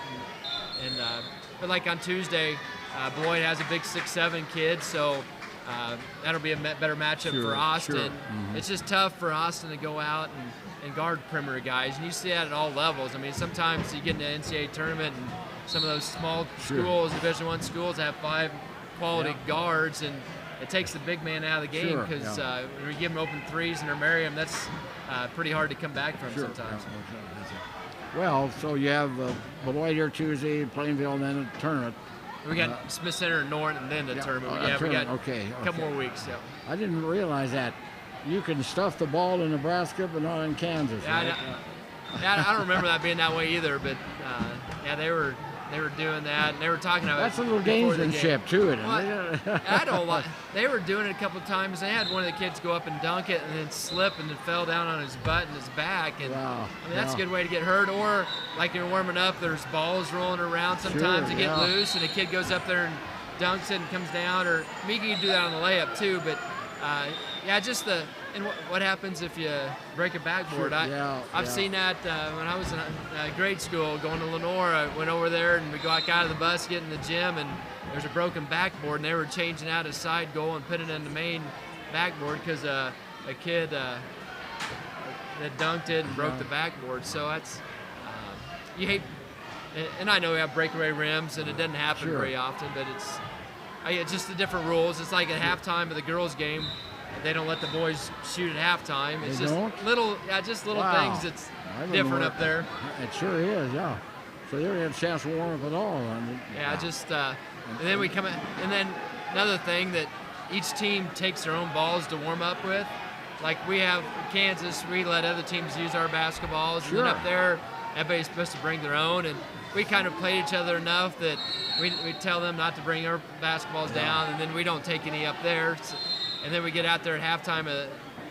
But like on Tuesday, Boyd has a big 6'7" kid, so. That'll be a better matchup for Austin. Sure. Mm-hmm. It's just tough for Austin to go out and guard perimeter guys, and you see that at all levels. I mean, sometimes you get in the NCAA tournament, and some of those small schools, Division I schools, have 5 quality guards, and it takes the big man out of the game because when you give them open threes and they're Merriam, that's pretty hard to come back from sometimes. Well, so you have Beloit here Tuesday, Plainville, and then a tournament. We got Smith Center and Norton, and then the tournament. We got a couple more weeks. Yeah. I didn't realize that. You can stuff the ball in Nebraska, but not in Kansas. Yeah, right? I don't remember that being that way either. But they were doing that, and they were talking about. That's a little gamesmanship to it. Well, I don't like. They were doing it a couple of times. They had one of the kids go up and dunk it, and then slip and then fell down on his butt and his back. And I mean, that's a good way to get hurt. Or like you're warming up, there's balls rolling around. Sometimes they get loose, and a kid goes up there and dunks it and comes down. Or you can do that on the layup too. But just and what happens if you break a backboard? I've seen that when I was in grade school going to Lenore. I went over there and we got out of the bus, get in the gym, and there's a broken backboard, and they were changing out a side goal and putting it in the main backboard because a kid that dunked it and broke the backboard. So that's you hate. And I know we have breakaway rims, and it doesn't happen very often, but it's just the different rules. It's like at halftime of the girls' game, they don't let the boys shoot at halftime. It's just little things that's different up there. It sure is, yeah. So you don't have a chance to warm up at all. And then we come in, and then another thing that each team takes their own balls to warm up with. Like we have Kansas, we let other teams use our basketballs, and then up there, everybody's supposed to bring their own, and we kind of played each other enough that we tell them not to bring our basketballs down, and then we don't take any up there. And then we get out there at halftime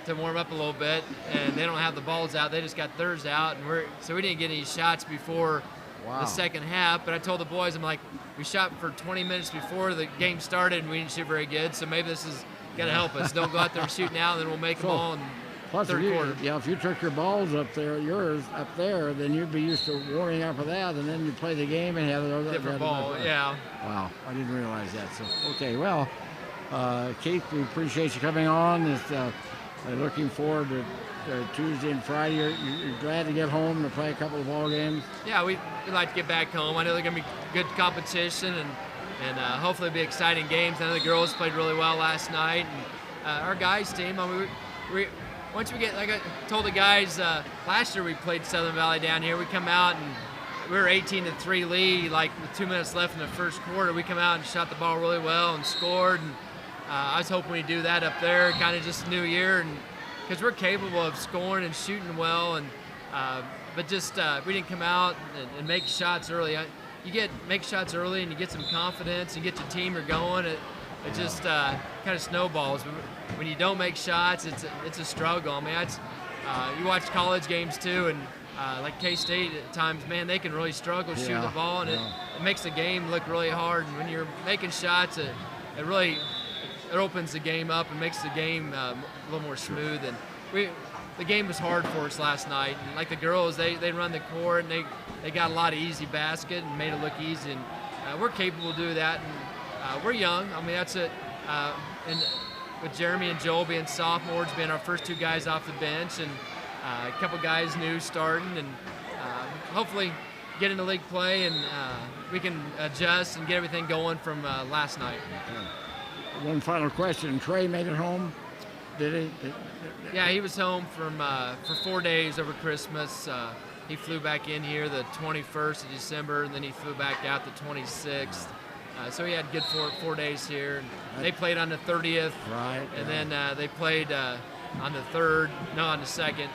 to warm up a little bit, and they don't have the balls out. They just got theirs out, and so we didn't get any shots before the second half. But I told the boys, I'm like, we shot for 20 minutes before the game started, and we didn't shoot very good. So maybe this is gonna help us. Don't go out there and shoot now, and then we'll make them all in third quarter. Yeah, if you took your balls up there, yours up there, then you'd be used to warming up with that, and then you play the game and have a different ball. Yeah. Wow, I didn't realize that. So okay, well, Keith, we appreciate you coming on. Looking forward to Tuesday and Friday. You're glad to get home to play a couple of ball games? Yeah, we'd like to get back home. I know they're going to be good competition, and hopefully it'll be exciting games. I know the girls played really well last night. And our guys team, I mean, once we get, like I told the guys, last year we played Southern Valley down here. We come out and we were 18-3 lead, like with 2 minutes left in the first quarter. We come out and shot the ball really well and scored. And I was hoping we'd do that up there, kind of just new year, and because we're capable of scoring and shooting well, and but just we didn't come out and make shots early. Make shots early, and you get some confidence, and get your team going. It just kind of snowballs. When you don't make shots, it's a struggle. I mean, you watch college games too, and like K-State at times, man, they can really struggle shooting the ball, and it makes the game look really hard. And when you're making shots, it really opens the game up and makes the game a little more smooth. And the game was hard for us last night. And like the girls, they run the court, and they got a lot of easy basket and made it look easy. And we're capable of doing that. And we're young. I mean, that's it. And with Jeremy and Joel being sophomores, being our first two guys off the bench, and a couple guys new starting, and hopefully get into league play, and we can adjust and get everything going from last night. One final question. Trey made it home? Did he? Yeah, he was home for 4 days over Christmas. He flew back in here the 21st of December, and then he flew back out the 26th. So he had good 4 days here. And they played on the 30th. Right. And then they played on the 2nd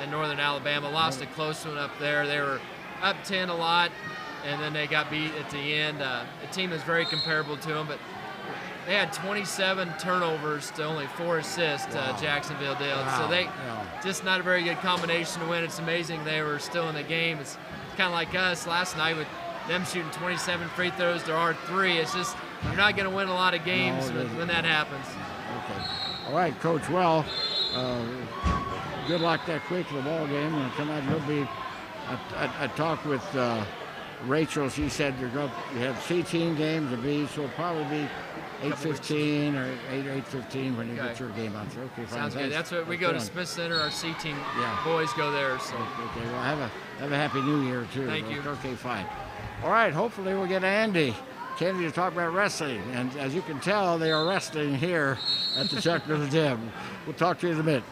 in northern Alabama. Lost a close one up there. They were up 10 a lot, and then they got beat at the end. A team that's very comparable to them, but they had 27 turnovers to only 4 assists, Jacksonville did. So they just not a very good combination to win. It's amazing they were still in the game. It's kind of like us last night with them shooting 27 free throws to our 3. It's just you're not going to win a lot of games when that happens. Okay. All right, Coach. Well, good luck that quick for the ball game. And come out, you'll be. I talked with Rachel. She said you have C-team games to be, so it'll probably be 8:15 or 8:15 when you get your game out there. Okay, fine. Sounds good. That's what we go to Smith Center. Our C-team boys go there. So okay. Well, have a happy New Year too. Thank you. Okay, fine. All right. Hopefully we'll get Andy Kennedy to talk about wrestling, and as you can tell, they are wrestling here at the Chuck Noodle Gym. We'll talk to you in a minute.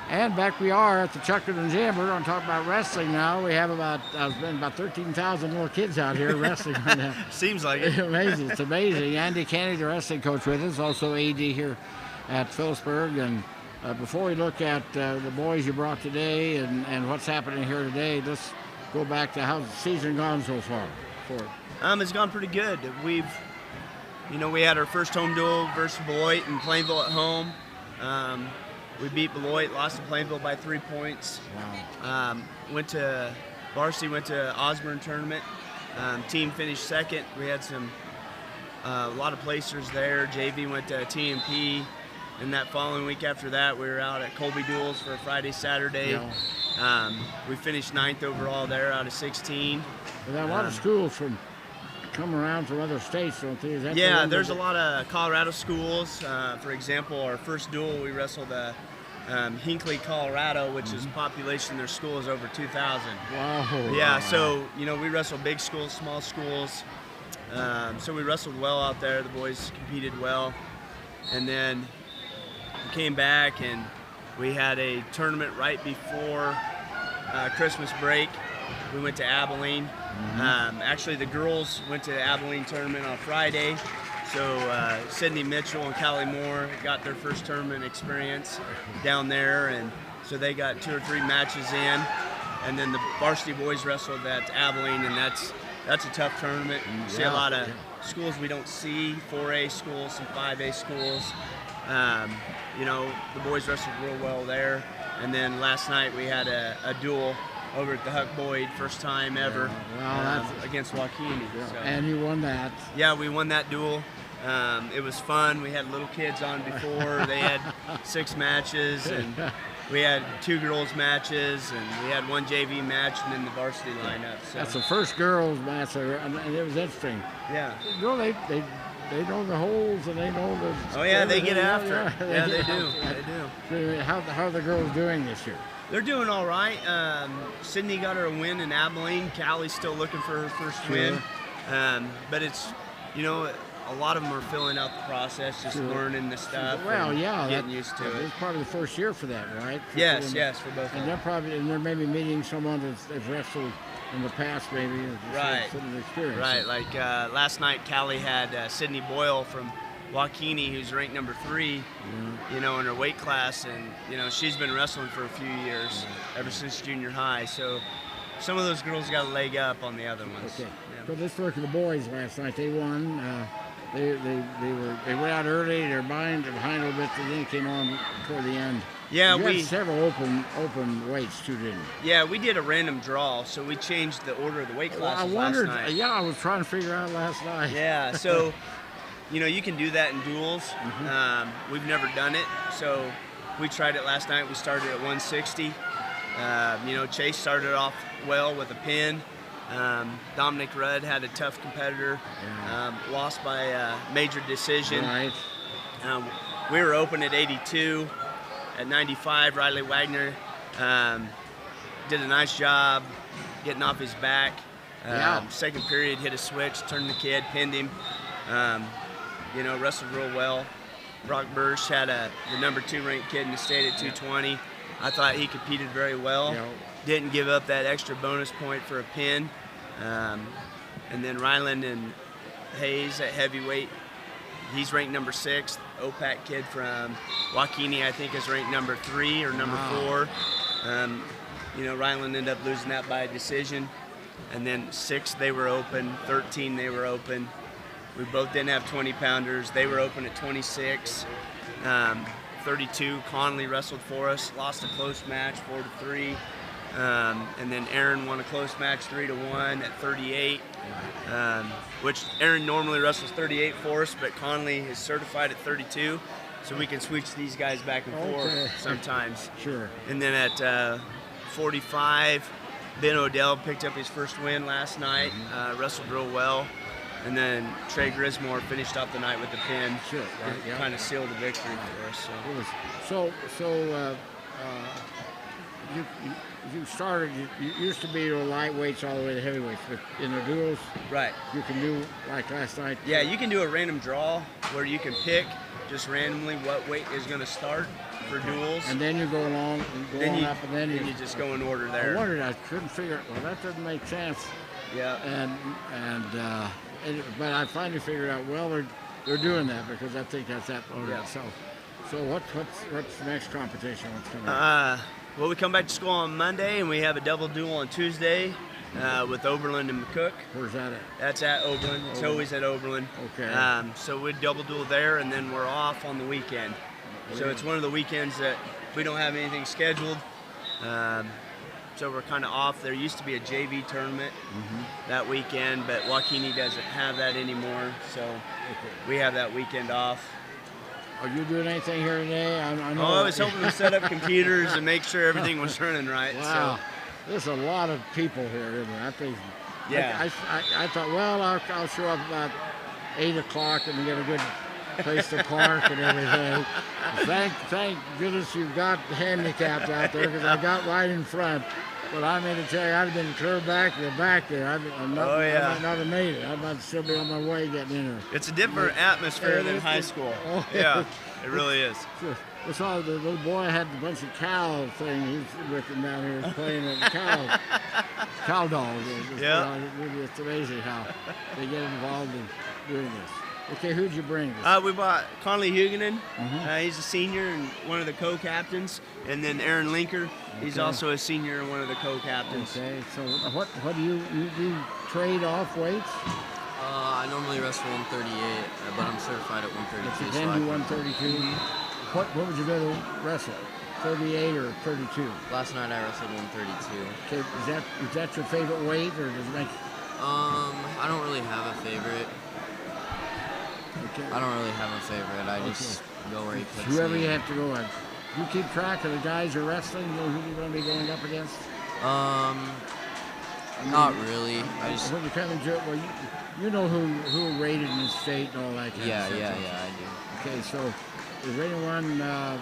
And back we are at the Chuckleton Gym. We're going to talk about wrestling now. We have about 13,000 little kids out here wrestling right now. Seems like it. Amazing. It's amazing. Andy Kennedy, the wrestling coach with us, also AD here at Phillipsburg. And before we look at the boys you brought today and what's happening here today, let's go back to how's the season gone so far for it? It's gone pretty good. We had our first home duel versus Beloit in Plainville at home. We beat Beloit, lost to Plainville by 3 points. Wow. Varsity went to Osborne tournament. Team finished second. We had a lot of placers there. JV went to TMP. And that following week after that, we were out at Colby Duels for Friday, Saturday. Yeah. We finished 9th overall there out of 16. There are a lot of schools come around from other states, don't they? There's a lot of Colorado schools. For example, our first duel, we wrestled Hinckley, Colorado, which is population, their school is over 2,000. Wow. Yeah, so, we wrestle big schools, small schools. So we wrestled well out there. The boys competed well. And then we came back and we had a tournament right before Christmas break. We went to Abilene. Actually, the girls went to the Abilene tournament on Friday. So Sydney Mitchell and Callie Moore got their first tournament experience down there, and so they got 2 or 3 matches in. And then the varsity boys wrestled at Abilene, and that's a tough tournament. You see a lot of schools we don't see, 4A schools, some 5A schools. The boys wrestled real well there. And then last night we had a duel over at the Huck Boyd, first time ever, against Joaquini. So. And you won that. Yeah, we won that duel. It was fun. We had little kids on before. They had 6 matches, and we had 2 girls matches, and we had 1 JV match, and then the varsity lineup. So. That's the first girls match, and it was interesting. Yeah. They know the holes, and they know the. Oh yeah, they get after it. Yeah, they do. They do. How are the girls doing this year? They're doing all right. Sydney got her a win in Abilene. Callie's still looking for her first win. But it's, a lot of them are filling out the process, just learning the stuff. Well, getting used to it. It's probably the first year for that, right? Yes, for both. And they're maybe meeting someone that's wrestled in the past, maybe. Right. Some experience. Right. Like last night, Callie had Sydney Boyle from Joaquini, who's ranked number 3, in her weight class, and she's been wrestling for a few years, ever since junior high. So some of those girls got a leg up on the other ones. Okay. Yeah. So let's look at the boys last night. They won. They went out early. They're behind a little bit, and then it came on toward the end. Yeah, you we had several open weights too, didn't you? Yeah, we did a random draw, so we changed the order of the weight classes last night. Yeah, I was trying to figure out last night. Yeah, so you can do that in duels. We've never done it, so we tried it last night. We started at 160. Chase started off well with a pin. Dominic Rudd had a tough competitor, lost by a major decision. Right. We were open at 82. At 95, Riley Wagner did a nice job getting off his back. Second period, hit a switch, turned the kid, pinned him. Wrestled real well. Brock Bursch had the number 2 ranked kid in the state at 220. I thought he competed very well. Didn't give up that extra bonus point for a pin. And then Ryland and Hayes at heavyweight. He's ranked number 6. OPAC kid from Joaquini, I think, is ranked number 3 or number 4. Ryland ended up losing that by a decision. And then 6, they were open. 13, they were open. We both didn't have 20-pounders. They were open at 26. 32, Conley wrestled for us, lost a close match, 4-3. And then Aaron won a close match, 3-1 at 38. Which Aaron normally wrestles 38 for us, but Conley is certified at 32, so we can switch these guys back and forth sometimes. Sure. And then at 45, Ben Odell picked up his first win last night, wrestled real well. And then Trey Grismore finished off the night with the pin. Sure. Right, kind of sealed the victory for us. You started. You used to be lightweights all the way to heavyweights, but in the duels, right? You can do like last night. Yeah, you can do a random draw where you can pick just randomly what weight is going to start, for duels. And then you go along, then you, up, and then you just go in order there. I wondered, I couldn't figure. Well, that doesn't make sense. Yeah. But I finally figured out. Well, they're doing that because I think that's that order. Yeah. So what's the next competition? What's coming up? Well, we come back to school on Monday, and we have a double duel on Tuesday with Oberlin and McCook. Where's that at? That's at Oberlin. It's always at Oberlin. Okay. So we double duel there, and then we're off on the weekend. So it's one of the weekends that we don't have anything scheduled. So we're kind of off. There used to be a JV tournament that weekend, but Joaquini doesn't have that anymore. So we have that weekend off. Are you doing anything here today? I was hoping to set up computers and make sure everything was running right. Wow. So. There's a lot of people here, isn't there? I think. Yeah. I thought, well, I'll show up about 8 o'clock and we get a good place to park and everything. Thank goodness you've got handicapped out there because I got right in front. But I mean to tell you, I'd have been clear back to the back there. I might not have made it. I might still be on my way getting in there. It's a different atmosphere than high school. Yeah, it really is. I saw the little boy had a bunch of cow thing. He's with him down here playing with cow dolls. Yeah. It's amazing how they get involved in doing this. Okay, who'd you bring? We bought Conley Huguenin. He's a senior and one of the co-captains. And then Aaron Linker. He's also a senior and one of the co-captains. Okay, so what do you trade off weights? I normally wrestle 138, but I'm certified at 132. But you can do 132. What would you go to wrestle? 38 or 32? Last night I wrestled 132. Okay, is that your favorite weight, or does it make? I don't really have a favorite. Okay. I don't really have a favorite. I just go where he puts Whoever me. you have to go on. You keep track of the guys you're wrestling. You know who you're going to be going up against. Not really. I just. When you come into it, well, you know who rated in the state and all that kind of stuff. Yeah, I do. Okay, so is there anyone that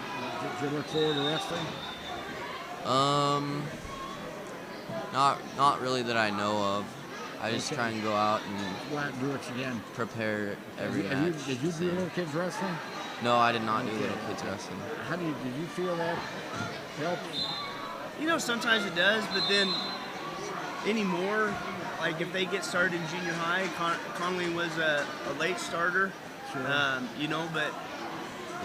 you look forward to wrestling? Not really that I know of. I just try and go out and Go out and do what you can. prepare every match. Did you do little kids wrestling? No, I did not do little kids wrestling. Did you feel that helped? You know, sometimes it does, but then anymore, like if they get started in junior high, Conley was a late starter, Sure. you know, but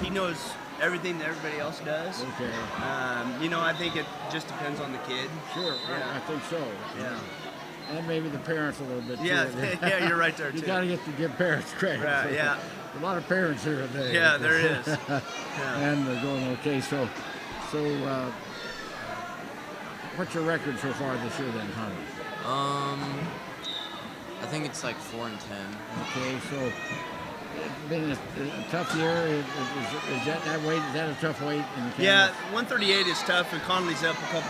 he knows everything that everybody else does. Okay. You know, I think it just depends on the kid. Sure, Yeah. I think so. Yeah. And maybe the parents a little bit too. Yeah, yeah, you're right there too. You got to give parents credit. Right, yeah. A lot of parents here today. Yeah, there is. Yeah. And they're going okay. So, what's your record so far this year then, Hunter? I think it's like 4-10. Okay, so it's been a tough year. Is that weight? Is that a tough weight in the Yeah, 138 is tough, and Conley's up a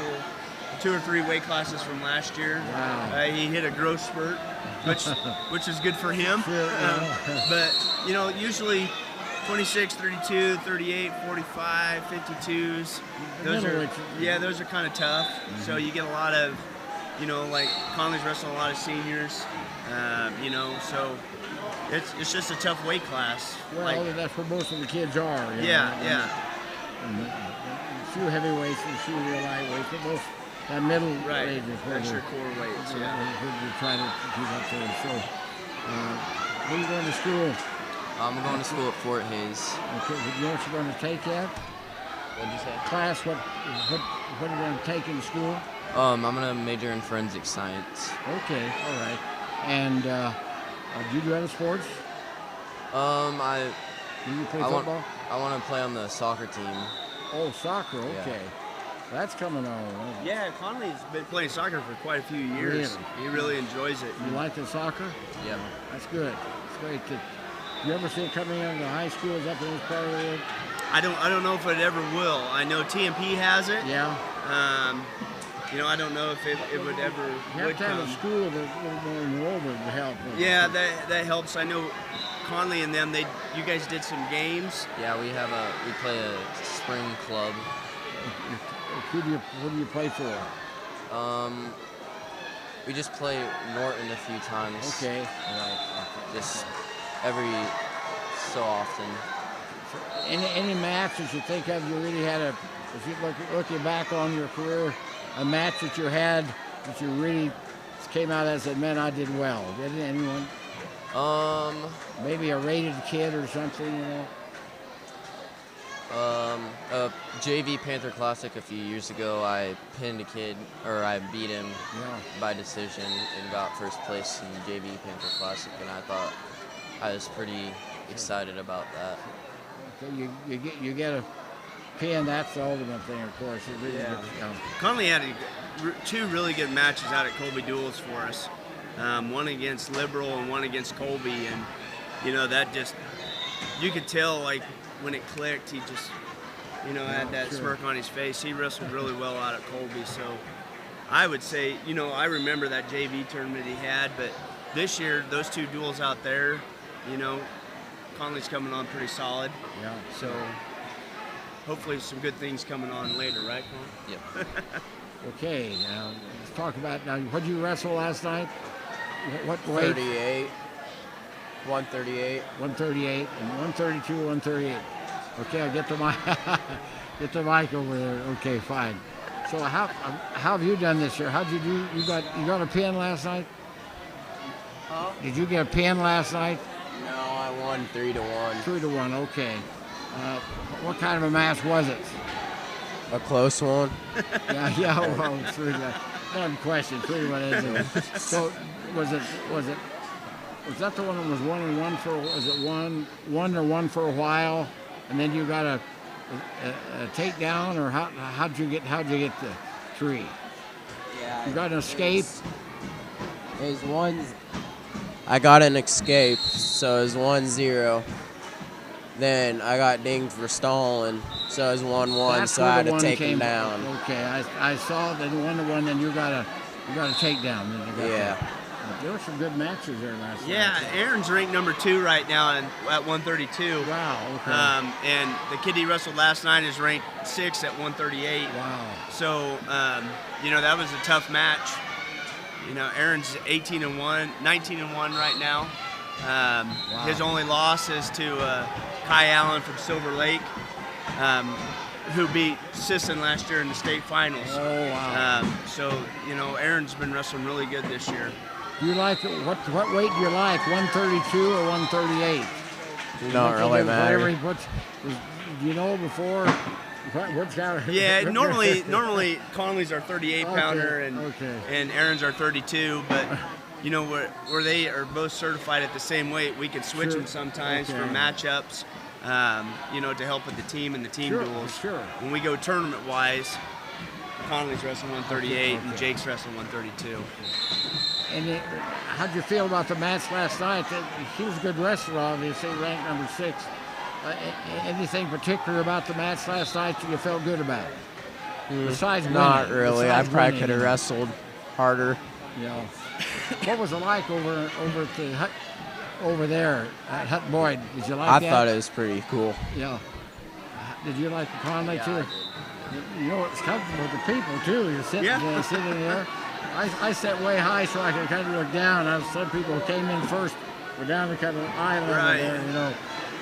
2 or 3 weight classes from last year. Wow. He hit a growth spurt, which is good for him. Sure, yeah. But you know, usually 26, 32, 38, 45, 52s. Those are kind of tough. Mm-hmm. So you get a lot of, you know, like Conley's wrestling a lot of seniors. You know, so it's just a tough weight class. Well, like, that's where most of the kids are. You know? yeah. And a few heavyweights and a few real lightweights, but most that middle Right. range is where That's your core weights. Yeah. we're trying to keep up there. So, where are you going to school? I'm going to school at Fort Hayes. Okay, you know what you're going to take yet? What'd you say? Class, what are you going to take in school? I'm gonna major in forensic science. Okay, all right. And do you do other sports? Do you play football? I want to play on the soccer team. Oh, soccer, okay. Yeah. That's coming on. Isn't it? Yeah, Conley's been playing soccer for quite a few years. Really? He really enjoys it. You like the soccer? Yeah. That's good. It's great. You ever see it coming into high schools up in this part of the world? I don't know if it ever will. I know TMP has it. Yeah. You know, I don't know if it would ever You have to have a school that's a little more enrolled to help. Yeah, that helps. I know Conley and them. You guys did some games. Yeah, we play a spring club. Who do you play for? We just play Norton a few times. Okay. Like just every so often. Any match that you think of, you really had if you looking back on your career, a match that you had that you really came out as, man, I did well. Did anyone? Maybe a rated kid or something, you know? A JV Panther Classic a few years ago, I pinned a kid, or I beat him by decision and got first place in the JV Panther Classic, and I thought I was pretty excited about that. Okay, you get a pin. That's the ultimate thing, of course. It really gets, Conley had two really good matches out at Colby Duels for us. One against Liberal and one against Colby, and you know that just you could tell like when it clicked, he just had that smirk on his face. He wrestled really well out at Colby, so I would say I remember that JV tournament he had, but this year those two duels out there, Conley's coming on pretty solid. Yeah. So hopefully some good things coming on later, right, Con? Yep. Okay, let's talk about now. What did you wrestle last night? What weight? 38. 138. 138 and 132, 138. Okay, I'll get the mic. Get the mic over there. Okay, fine. So how have you done this year? How'd you do? You got a pin last night? Huh? Did you get a pin last night? No, I won 3-1. 3-1. Okay. What kind of a match was it? A close one. Yeah. Well, 3-1. One question. 3-1 isn't it? So was that the one that was 1-1 for? Was it 1-1 for a while, and then you got a takedown, or how'd you get the 3? Yeah. You got an escape. It was 1. I got an escape, so it was 1-0. Then I got dinged for stalling, so it was 1-1. So I had to take him down. Okay, I saw that 1-1. Then you got a takedown. Yeah. There were some good matches there last night. Yeah, Aaron's ranked number 2 right now at 132. Wow. Okay. And the kid he wrestled last night is ranked 6 at 138. Wow. So, that was a tough match. Aaron's 19-1 right now. Wow. His only loss is to Kai Allen from Silver Lake, who beat Sisson last year in the state finals. Oh, wow. Aaron's been wrestling really good this year. You like what weight do you like? 132 or 138? Don't really matter. Do you know before? What's got? Yeah, normally Conley's our 38 pounder and Aaron's our 32, but where they are both certified at the same weight, we can switch them sometimes for matchups, to help with the team and the team duels. Sure. When we go tournament wise, Conley's wrestling 138 and Jake's wrestling 132. And how'd you feel about the match last night? He was a good wrestler, obviously, ranked number 6. Anything particular about the match last night that you felt good about? Besides winning? Not really. I probably winning, could have wrestled harder. Yeah. What was it like over at the hut over there at Hut Boyd? Did you like that? I thought it was pretty cool. Yeah. Did you like the Conley too? I did. It's comfortable with the people too. You're sitting there. I sat way high so I could kind of look down. Some people came in first, were down the kind of island there,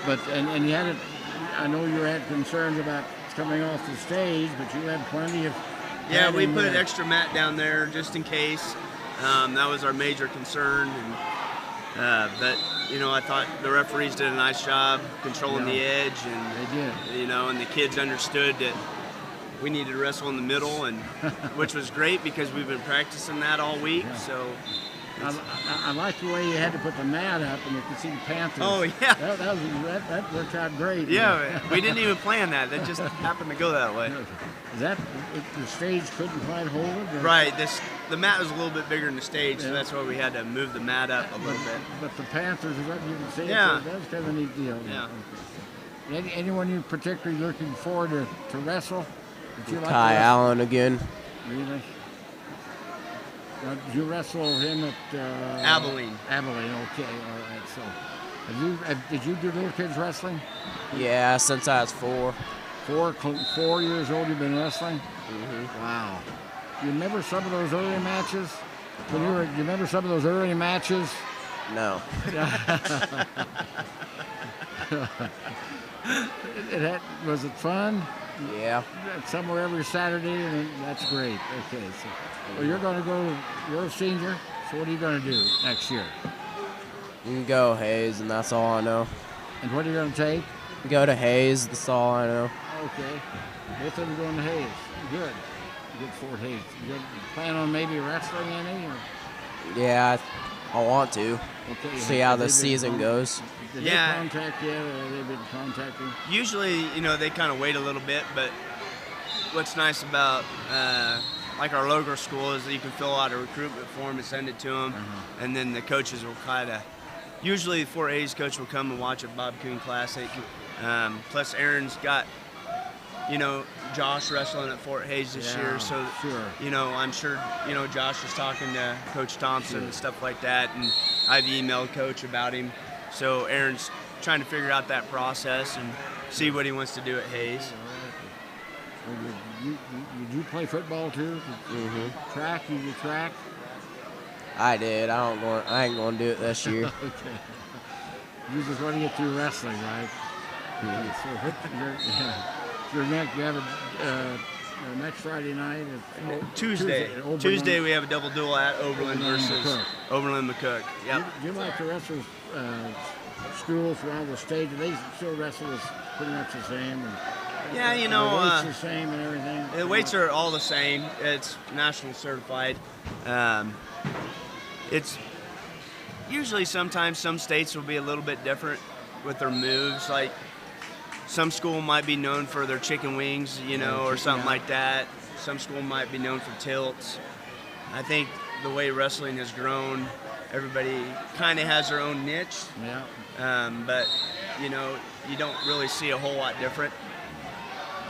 But and you had it. I know you had concerns about coming off the stage, but you had plenty of. Yeah, we put an extra mat down there just in case. That was our major concern, but I thought the referees did a nice job controlling the edge, and they did. And the kids understood that we needed to wrestle in the middle, and which was great because we've been practicing that all week. Yeah. So I like the way you had to put the mat up, and you could see the Panthers. Oh yeah, that worked out great. Yeah, we didn't even plan that. That just happened to go that way. Is that the stage couldn't quite hold it? Or? Right. The mat was a little bit bigger than the stage, so that's why we had to move the mat up a little bit. But the Panthers, you can see Yeah. That's kind of a neat deal. Yeah. Okay. Anyone you particularly looking forward to wrestle? Kai Allen again. Really? Did you wrestle him at Abilene? Abilene, okay, all right. So, did you do little kids wrestling? Yeah, since I was 4. 4 years old, you've been wrestling? Mm-hmm. Wow. You remember some of those early matches? You remember some of those early matches? No. Was it fun? Yeah. Somewhere every Saturday, and that's great. Okay, so well, you're a senior, so what are you going to do next year? You can go Hayes, and that's all I know. And what are you going to take? Go to Hayes, that's all I know. Okay. Both of them going to Hayes. Good. Good Fort Hayes. You plan on maybe wrestling any? Or? Yeah, I want to. Okay. See how the season goes. Did they contact you, or have they been contacting? Usually, they kind of wait a little bit, but what's nice about like our local school is that you can fill out a recruitment form and send it to them, and then the coaches will kind of. Usually, the Fort Hayes coach will come and watch a Bob Coon Classic. Plus, Aaron's got, Josh wrestling at Fort Hayes this year, so I'm sure Josh is talking to Coach Thompson and stuff like that, and I've emailed Coach about him. So Aaron's trying to figure out that process and see what he wants to do at Hayes. Did you play football too? Track? You did track? I did. I ain't going to do it this year. Okay. You just want to get through wrestling, right? So you have a next Friday night? Tuesday. Tuesday we have a double duel at Oberlin versus Oberlin McCook. Yep. Do you like to wrestle schools around the state? Do they still wrestle as pretty much the same? Yeah, the weights the same and everything? The weights are all the same. It's national certified. It's usually sometimes some states will be a little bit different with their moves. Like some school might be known for their chicken wings, or something like that. Some school might be known for tilts. I think the way wrestling has grown, everybody kind of has their own niche. Yeah. But you don't really see a whole lot different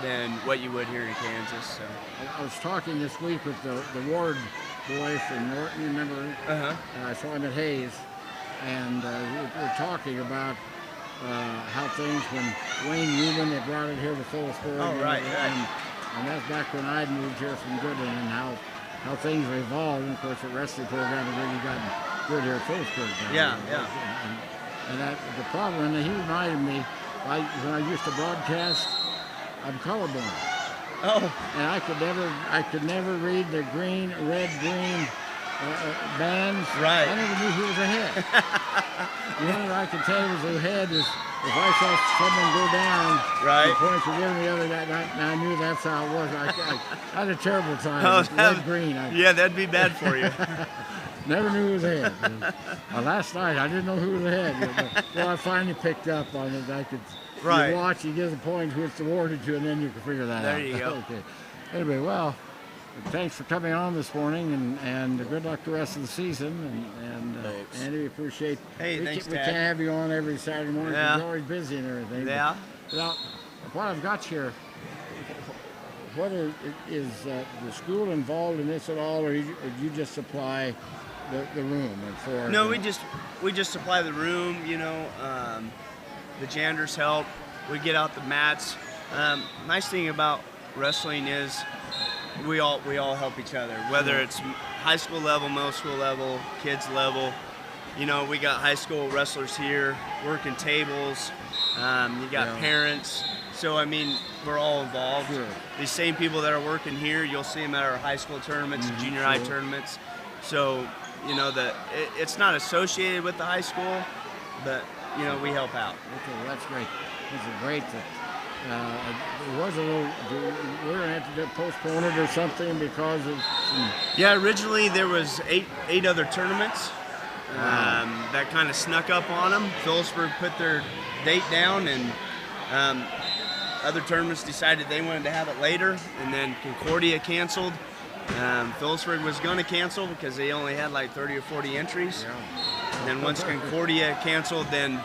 than what you would here in Kansas. So. I was talking this week with the Ward boy from Norton, remember? I saw him at Hayes, and we were talking about how things when Wayne Newman had brought it here to Phillipsburg. Oh, right. And that's back when I'd moved here from Goodland, and how things have evolved. And of course, the wrestling program has really gotten good here at Phillipsburg. Yeah. And the problem, and he reminded me, when I used to broadcast, I'm colorblind. Oh. And I could never read the red, green bands. Right. I never knew who was ahead. The only I could tell was ahead is if I saw someone go down, the points were given the other guy, and I knew that's how it was. I had a terrible time. Red, green. Yeah, that'd be bad for you. Never knew who was ahead. Last night, I didn't know who was ahead. Well, I finally picked up on it. I could you watch, you give the point who it's awarded to, and then you can figure that out. There you go. Okay. Anyway, well, thanks for coming on this morning, and good luck the rest of the season. And Andy, we appreciate. Hey, thanks, we can't have you on every Saturday morning. Yeah. You're always busy and everything. Yeah. Now, what I've got here, is the school involved in this at all, or you just supply the room and for? No, we just supply the room. The janitors help. We get out the mats. Nice thing about wrestling is we all help each other, whether it's high school level, middle school level, kids level. We got high school wrestlers here working tables. You got parents. So, we're all involved. Sure. These same people that are working here, you'll see them at our high school tournaments and junior high tournaments. So, it's not associated with the high school, but, we help out. Okay, well, that's great. This is great. It was a little, we're going to have to postpone it or something because of some... Yeah, originally there was eight other tournaments that kind of snuck up on them. Phillipsburg put their date down, and other tournaments decided they wanted to have it later, and then Concordia canceled. Phillipsburg was going to cancel because they only had like 30 or 40 entries. And then once Concordia canceled, then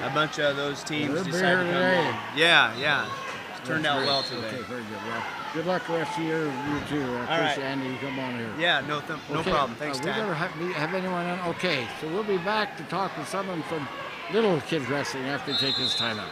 a bunch of those teams decided to come in. Yeah. It turned out well today. Okay, very good. Well, good luck the rest of the year. You too. I appreciate Andy. You come on here. Yeah, no problem. Thanks, Tad. We better have anyone on. Okay, so we'll be back to talk with someone from Little Kids Wrestling after they take this time out.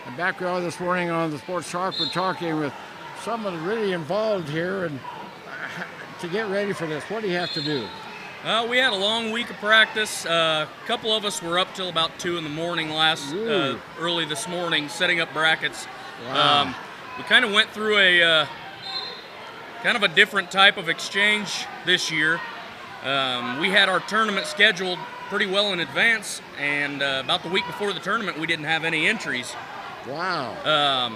And back we are this morning on the Sports Talk. We're talking with someone really involved here, and to get ready for this, what do you have to do? We had a long week of practice. A couple of us were up till about 2 in the morning early this morning, setting up brackets. Wow. We kind of went through a kind of a different type of exchange this year. We had our tournament scheduled pretty well in advance, and about the week before the tournament, we didn't have any entries. Wow.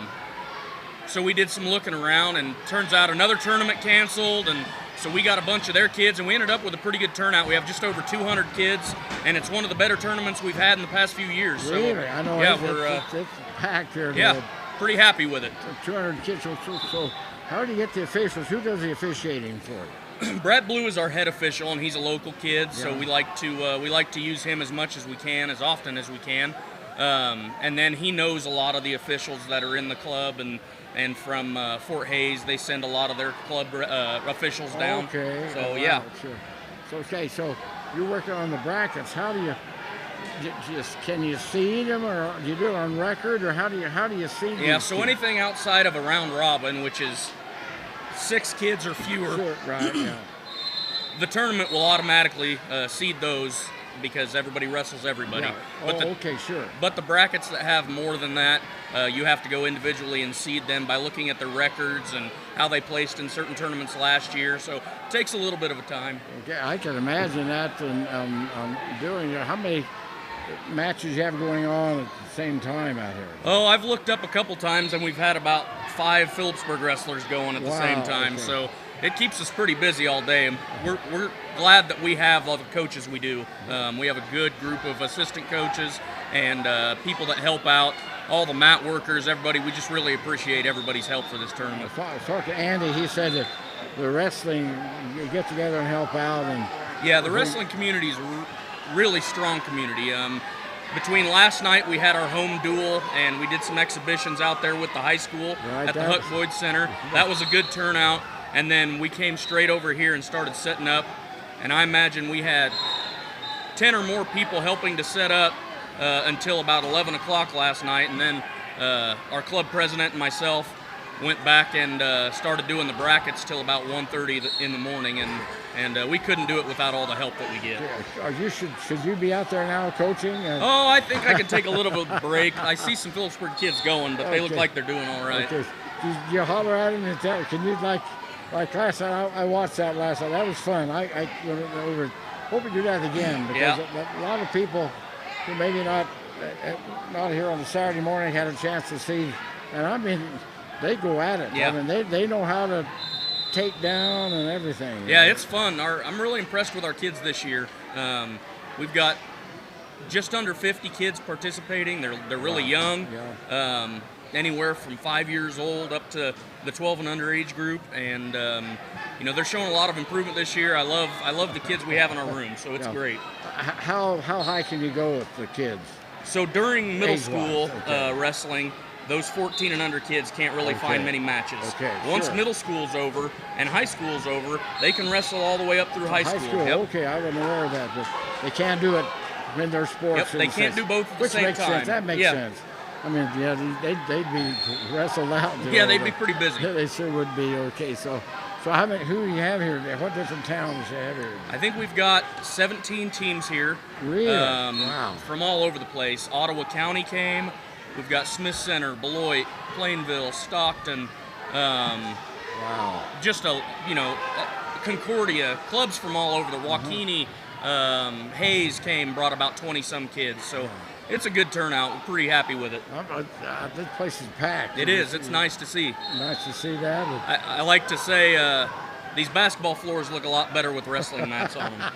So we did some looking around, and turns out another tournament canceled, and so we got a bunch of their kids, and we ended up with a pretty good turnout. We have just over 200 kids, and it's one of the better tournaments we've had in the past few years. Really? So, I know. Yeah, it's packed here. Yeah, pretty happy with it. 200 kids. So how do you get the officials? Who does the officiating for you? Brad Blue is our head official, and he's a local kid, so we like to use him as much as we can, as often as we can. And then he knows a lot of the officials that are in the club, and from Fort Hays, they send a lot of their club officials down. Okay. So yeah. Sure. So you're working on the brackets. How do you? Can you seed them, or do you do it on record, or how do you seed them? Yeah. So anything outside of a round robin, which is 6 kids or fewer, sure, right? Yeah. The tournament will automatically seed those, because everybody wrestles everybody. Yeah. Okay, sure. But the brackets that have more than that, you have to go individually and seed them by looking at their records and how they placed in certain tournaments last year. So it takes a little bit of a time. Okay, I can imagine that. And doing how many matches you have going on at the same time out here? Oh, I've looked up a couple times, and we've had about 5 Phillipsburg wrestlers going at the same time. Okay. So it keeps us pretty busy all day. And we're glad that we have all the coaches we do. We have a good group of assistant coaches and people that help out, all the mat workers, everybody. We just really appreciate everybody's help for this tournament. I talked to Andy. He said that the wrestling, you get together and help out. And yeah, the wrestling community is really strong community. Between last night, we had our home duel, and we did some exhibitions out there with the high school at the Huck Boyd Center. That was a good turnout. And then we came straight over here and started setting up. And I imagine we had 10 or more people helping to set up until about 11 o'clock last night. And then our club president and myself went back and started doing the brackets till about 1:30 in the morning. And we couldn't do it without all the help that we get. Should you be out there now coaching? Oh, I think I can take a little bit of a break. I see some Phillipsburg kids going, but they look like they're doing all right. Okay. You holler at them and tell, can you like last night? I watched that last night. That was fun. I hope we do that again, because a lot of people who maybe not here on the Saturday morning had a chance to see, and I mean, they go at it. Yeah. I mean, they know how to take down and everything. Yeah, it's fun. I'm really impressed with our kids this year. We've got just under 50 kids participating. They're really young, anywhere from 5 years old up to the 12 and under age group, and they're showing a lot of improvement this year. I love the kids we have in our room, so it's great. How high can you go with the kids? So during middle school wrestling, those 14 and under kids can't really find many matches. Once middle school's over and high school's over, they can wrestle all the way up through high school. Yep. Okay, I wasn't aware of that, but they can't do it when they're sports. Yep, they can't do both at the same time. Which makes sense. That makes sense. I mean, they'd be wrestled out. Yeah, they'd be pretty busy. They sure would be. Okay, so how many? Who do you have here? What different towns do you have here? I think we've got 17 teams here. Really? Wow. From all over the place. Ottawa County came. We've got Smith Center, Beloit, Plainville, Stockton. Wow. Just Concordia, clubs from all over. The Waukene, Hayes came, brought about 20-some kids. So it's a good turnout. We're pretty happy with it. This place is packed. It is. It's nice to see. Nice to see that. I like to say these basketball floors look a lot better with wrestling mats on them.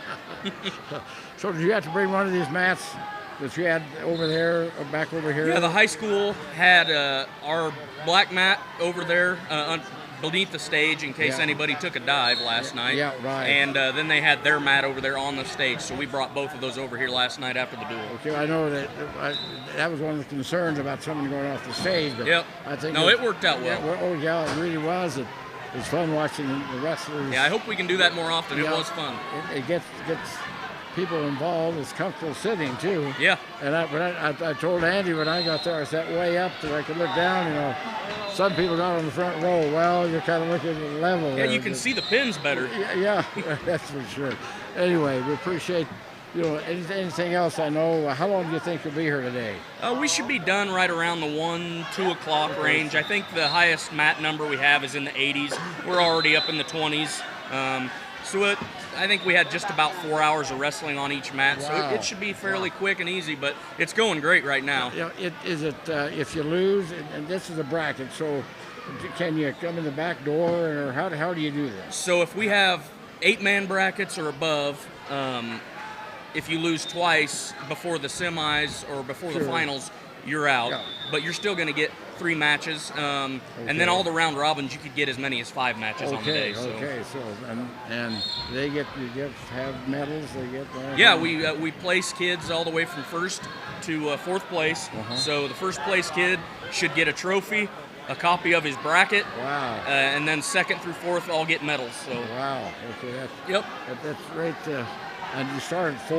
So did you have to bring one of these mats that you had over there, or back over here? Yeah, the high school had our black mat over there beneath the stage in case anybody took a dive last night. Yeah, right. And then they had their mat over there on the stage, so we brought both of those over here last night after the duel. Okay, I know that was one of the concerns about someone going off the stage, but I think it worked out well. It really was. It was fun watching the wrestlers. Yeah, I hope we can do that more often. It was fun. It gets people involved is comfortable sitting too. Yeah. And I told Andy when I got there, I sat way up so I could look down. You know, some people got on the front row. Well, you're kind of looking at the level. Yeah, there, you can see the pins better. Yeah, that's for sure. Anyway, we appreciate. You know, anything else I know? How long do you think you'll be here today? We should be done right around the 2 o'clock range. I think the highest mat number we have is in the 80s. We're already up in the 20s. I think we had just about 4 hours of wrestling on each mat, so it should be fairly quick and easy, but it's going great right now. You know, if you lose, and this is a bracket, so can you come in the back door, or how do you do this? So if we have 8-man brackets or above, if you lose twice before the semis or before the finals, you're out. Yeah. But you're still going to get 3 matches, and then all the round robins, you could get as many as 5 matches on the day. So. Okay, so and you have medals. They get. Yeah, we place kids all the way from 1st to 4th place. So the 1st place kid should get a trophy, a copy of his bracket. Wow. And then 2nd through 4th all get medals. So. Wow. Okay. That's great. And you start at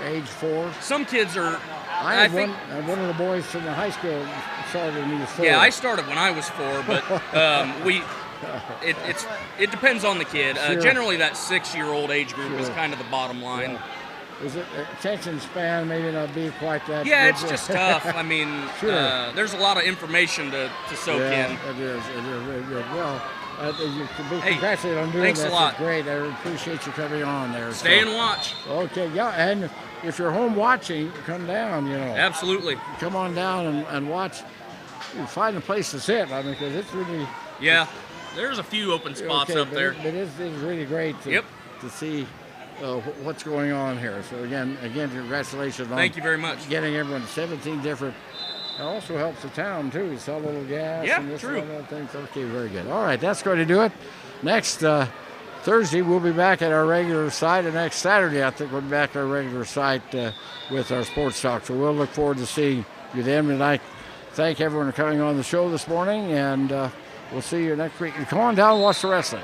age 4. Some kids are. I think one of the boys from the high school started when he was 4. Yeah, I started when I was 4, but it depends on the kid. Sure. Generally, that 6-year-old age group is kind of the bottom line. Yeah. Is it attention span maybe not be quite that? Yeah, good? it's just tough. I mean, there's a lot of information to soak in. It is very good. Well. You can be congratulated on doing thanks that. A lot. That's great. I appreciate you coming on there. Stay and watch. Okay, yeah, and if you're home watching, come down, you know. Absolutely. Come on down and watch. You find a place to sit, I mean, because it's really... Yeah, there's a few open spots up there. But it's really great to see what's going on here. So again, congratulations on Thank you very much. Getting everyone 17 different... It also helps the town, too. You sell a little gas and this and other things. Okay, very good. All right, that's going to do it. Next Thursday, we'll be back at our regular site. And next Saturday, I think we'll be back at our regular site with our sports talk. So we'll look forward to seeing you then. And I thank everyone for coming on the show this morning. And we'll see you next week. And come on down and watch the wrestling.